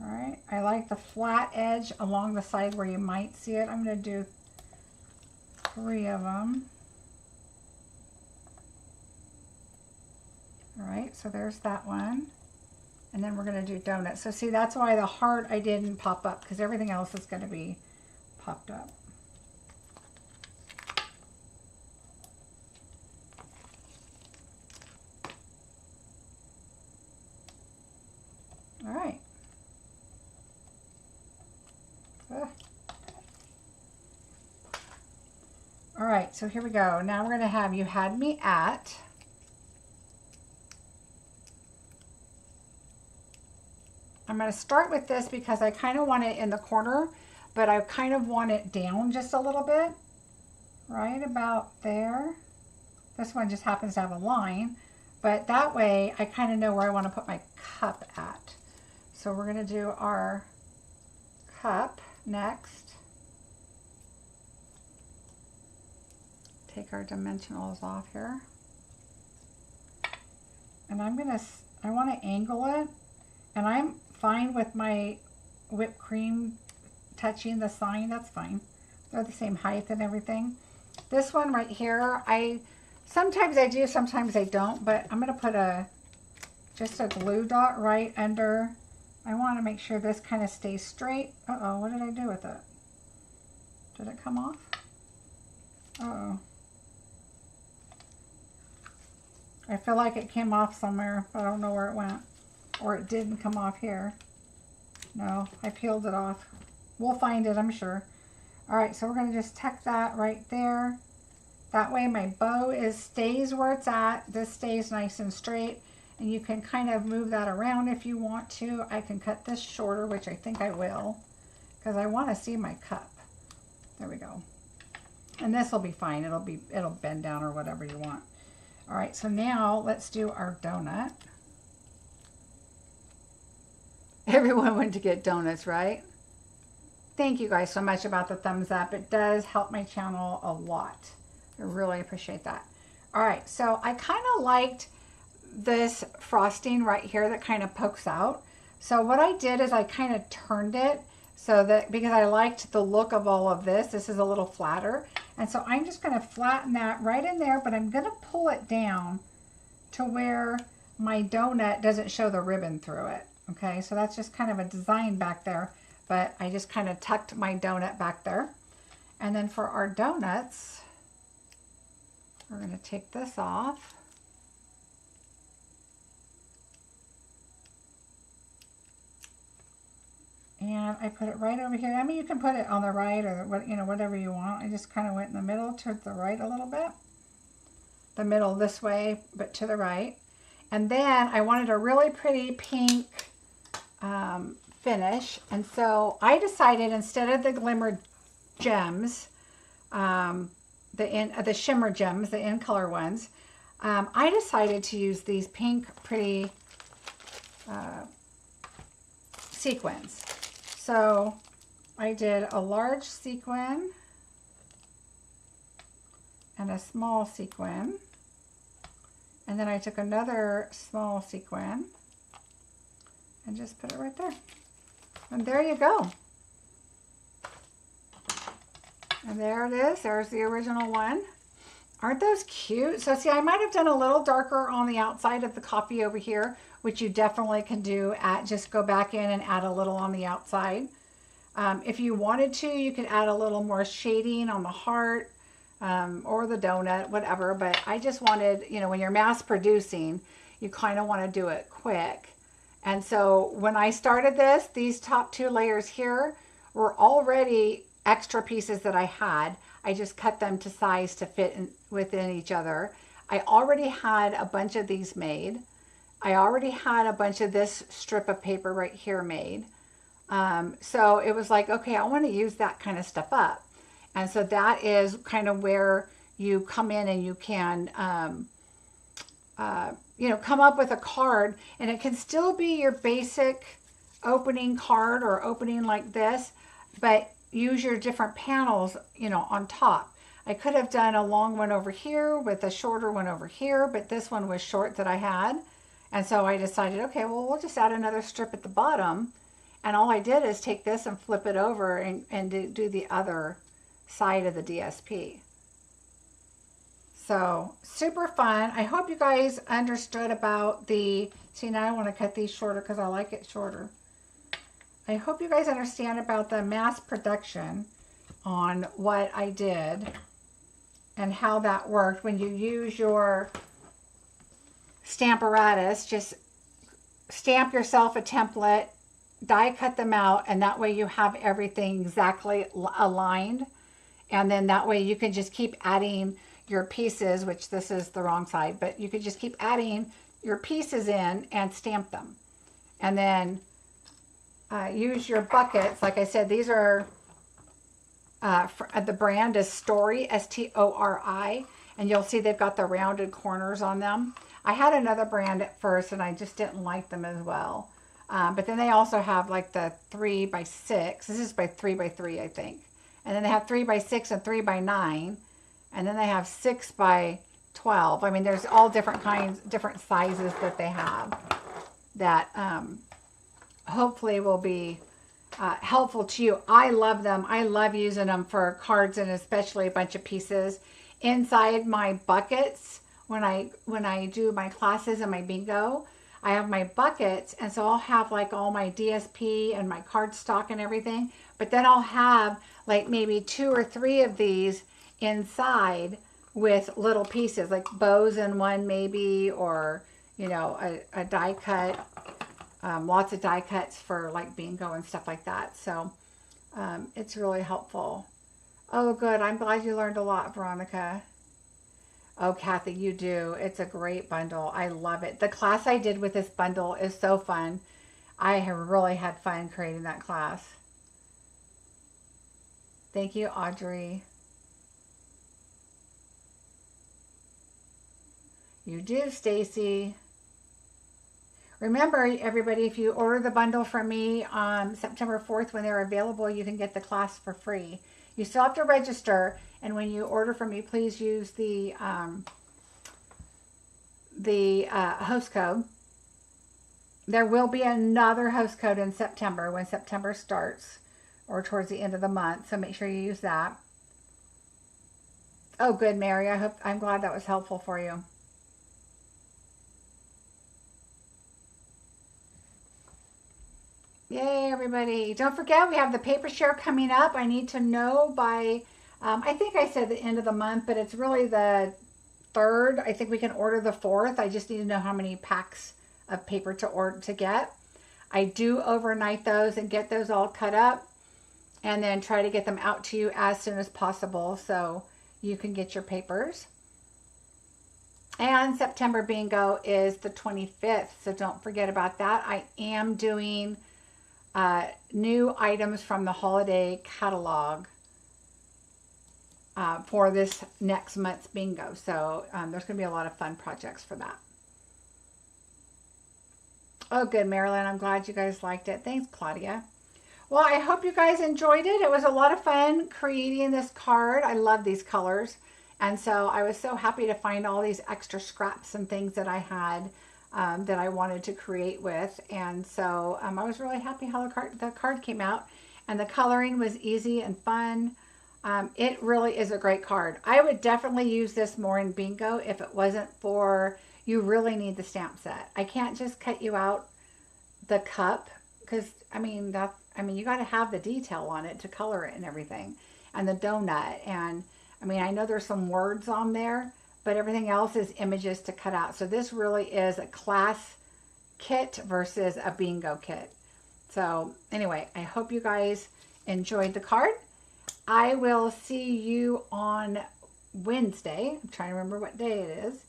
All right, I like the flat edge along the side where you might see it. I'm going to do 3 of them. All right, so there's that one. And then we're going to do donuts. So see, that's why the heart I didn't pop up, because everything else is going to be popped up. All right. All right, so here we go. Now we're going to have You Had Me At. I'm going to start with this because I kind of want it in the corner, but I kind of want it down just a little bit, right about there. This one just happens to have a line, but that way I kind of know where I want to put my cup at. So we're going to do our cup next. Take our dimensionals off here. And I want to angle it, and I'm fine with my whipped cream touching the sign. That's fine. They're the same height and everything. This one right here, sometimes I do, sometimes I don't, but I'm going to put just a glue dot right under. I want to make sure this kind of stays straight. Uh-oh, what did I do with it? Did it come off? Uh-oh. I feel like it came off somewhere, but I don't know where it went. Or it didn't come off here. No, I peeled it off. We'll find it, I'm sure. All right, so we're going to just tuck that right there. That way my bow stays where it's at. This stays nice and straight. And you can kind of move that around if you want to. I can cut this shorter, which I think I will, because I want to see my cup. There we go. And this will be fine. It'll bend down or whatever you want. All right, so now let's do our donut. Everyone went to get donuts, right? Thank you guys so much about the thumbs up. It does help my channel a lot. I really appreciate that. All right, so I kind of liked this frosting right here that kind of pokes out. So what I did is I kind of turned it so that, because I liked the look of all of this. This is a little flatter. And so I'm just going to flatten that right in there, but I'm going to pull it down to where my donut doesn't show the ribbon through it. Okay, so that's just kind of a design back there, but I just kind of tucked my donut back there. And then for our donuts, we're going to take this off. And I put it right over here. I mean, you can put it on the right or whatever you want. I just kind of went in the middle to the right a little bit. The middle this way, but to the right. And then I wanted a really pretty pink finish. And so I decided, instead of the glimmer gems, the shimmer gems, the in color ones, I decided to use these pink pretty sequins. So I did a large sequin and a small sequin, and then I took another small sequin and just put it right there. And there you go. And there it is. There's the original one. Aren't those cute? So see, I might have done a little darker on the outside of the coffee over here, which you definitely can do. Just go back in and add a little on the outside. If you wanted to, you could add a little more shading on the heart or the donut, whatever. But I just wanted, when you're mass producing, you kind of want to do it quick. And so when I started this, these top two layers here were already extra pieces that I had. I just cut them to size to fit within each other. I already had a bunch of these made. I already had a bunch of this strip of paper right here made. So it was like, okay, I want to use that kind of stuff up. And so that is kind of where you come in and you can, come up with a card, and it can still be your basic opening card or opening like this, but use your different panels, on top. I could have done a long one over here with a shorter one over here, but this one was short that I had. And so I decided, okay, well, we'll just add another strip at the bottom. And all I did is take this and flip it over and do the other side of the DSP. So super fun. I hope you guys understood about the, see now I want to cut these shorter because I like it shorter. I hope you guys understand about the mass production on what I did and how that worked. When you use your Stamparatus, just stamp yourself a template, die cut them out, and that way you have everything exactly aligned. And then that way you can just keep adding your pieces, which this is the wrong side, but you could just keep adding your pieces in and stamp them. And then use your buckets. Like I said, these are, the brand is Story, S-T-O-R-I, and you'll see they've got the rounded corners on them. I had another brand at first and I just didn't like them as well. But then they also have like the 3x6. This is by 3x3, I think. And then they have 3x6 and 3x9. And then they have 6x12. I mean, there's all different kinds, different sizes that they have that hopefully will be helpful to you. I love them. I love using them for cards and especially a bunch of pieces. Inside my buckets, when I do my classes and my bingo, I have my buckets, and so I'll have like all my DSP and my cardstock and everything, but then I'll have like maybe 2 or 3 of these inside with little pieces, like bows in one maybe, or, you know, a die cut, lots of die cuts for like bingo and stuff like that. So it's really helpful. Oh, good. I'm glad you learned a lot, Veronica. Oh, Kathy, you do. It's a great bundle. I love it. The class I did with this bundle is so fun. I have really had fun creating that class. Thank you, Audrey. You do, Stacy. Remember, everybody, if you order the bundle from me on September 4th when they're available, you can get the class for free. You still have to register, and when you order from me, please use the host code. There will be another host code in September when September starts, or towards the end of the month, so make sure you use that. Oh, good, Mary. I'm glad that was helpful for you. Yay, everybody. Don't forget, we have the paper share coming up. I need to know by, I think I said the end of the month, but it's really the 3rd. I think we can order the 4th. I just need to know how many packs of paper to get. I do overnight those and get those all cut up and then try to get them out to you as soon as possible so you can get your papers. And September bingo is the 25th, so don't forget about that. I am doing new items from the holiday catalog for this next month's bingo. So there's going to be a lot of fun projects for that. Oh, good, Marilyn. I'm glad you guys liked it. Thanks, Claudia. Well, I hope you guys enjoyed it. It was a lot of fun creating this card. I love these colors. And so I was so happy to find all these extra scraps and things that I had that I wanted to create with. And so I was really happy how the card came out. And the coloring was easy and fun. It really is a great card. I would definitely use this more in bingo if it wasn't for, you really need the stamp set. I can't just cut you out the cup because, I mean, you got to have the detail on it to color it and everything. And the donut. And I mean, I know there's some words on there, but everything else is images to cut out. So this really is a class kit versus a bingo kit. So anyway, I hope you guys enjoyed the card. I will see you on Wednesday. I'm trying to remember what day it is,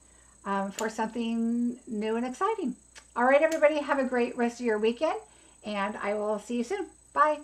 for something new and exciting. All right, everybody, have a great rest of your weekend, and I will see you soon. Bye.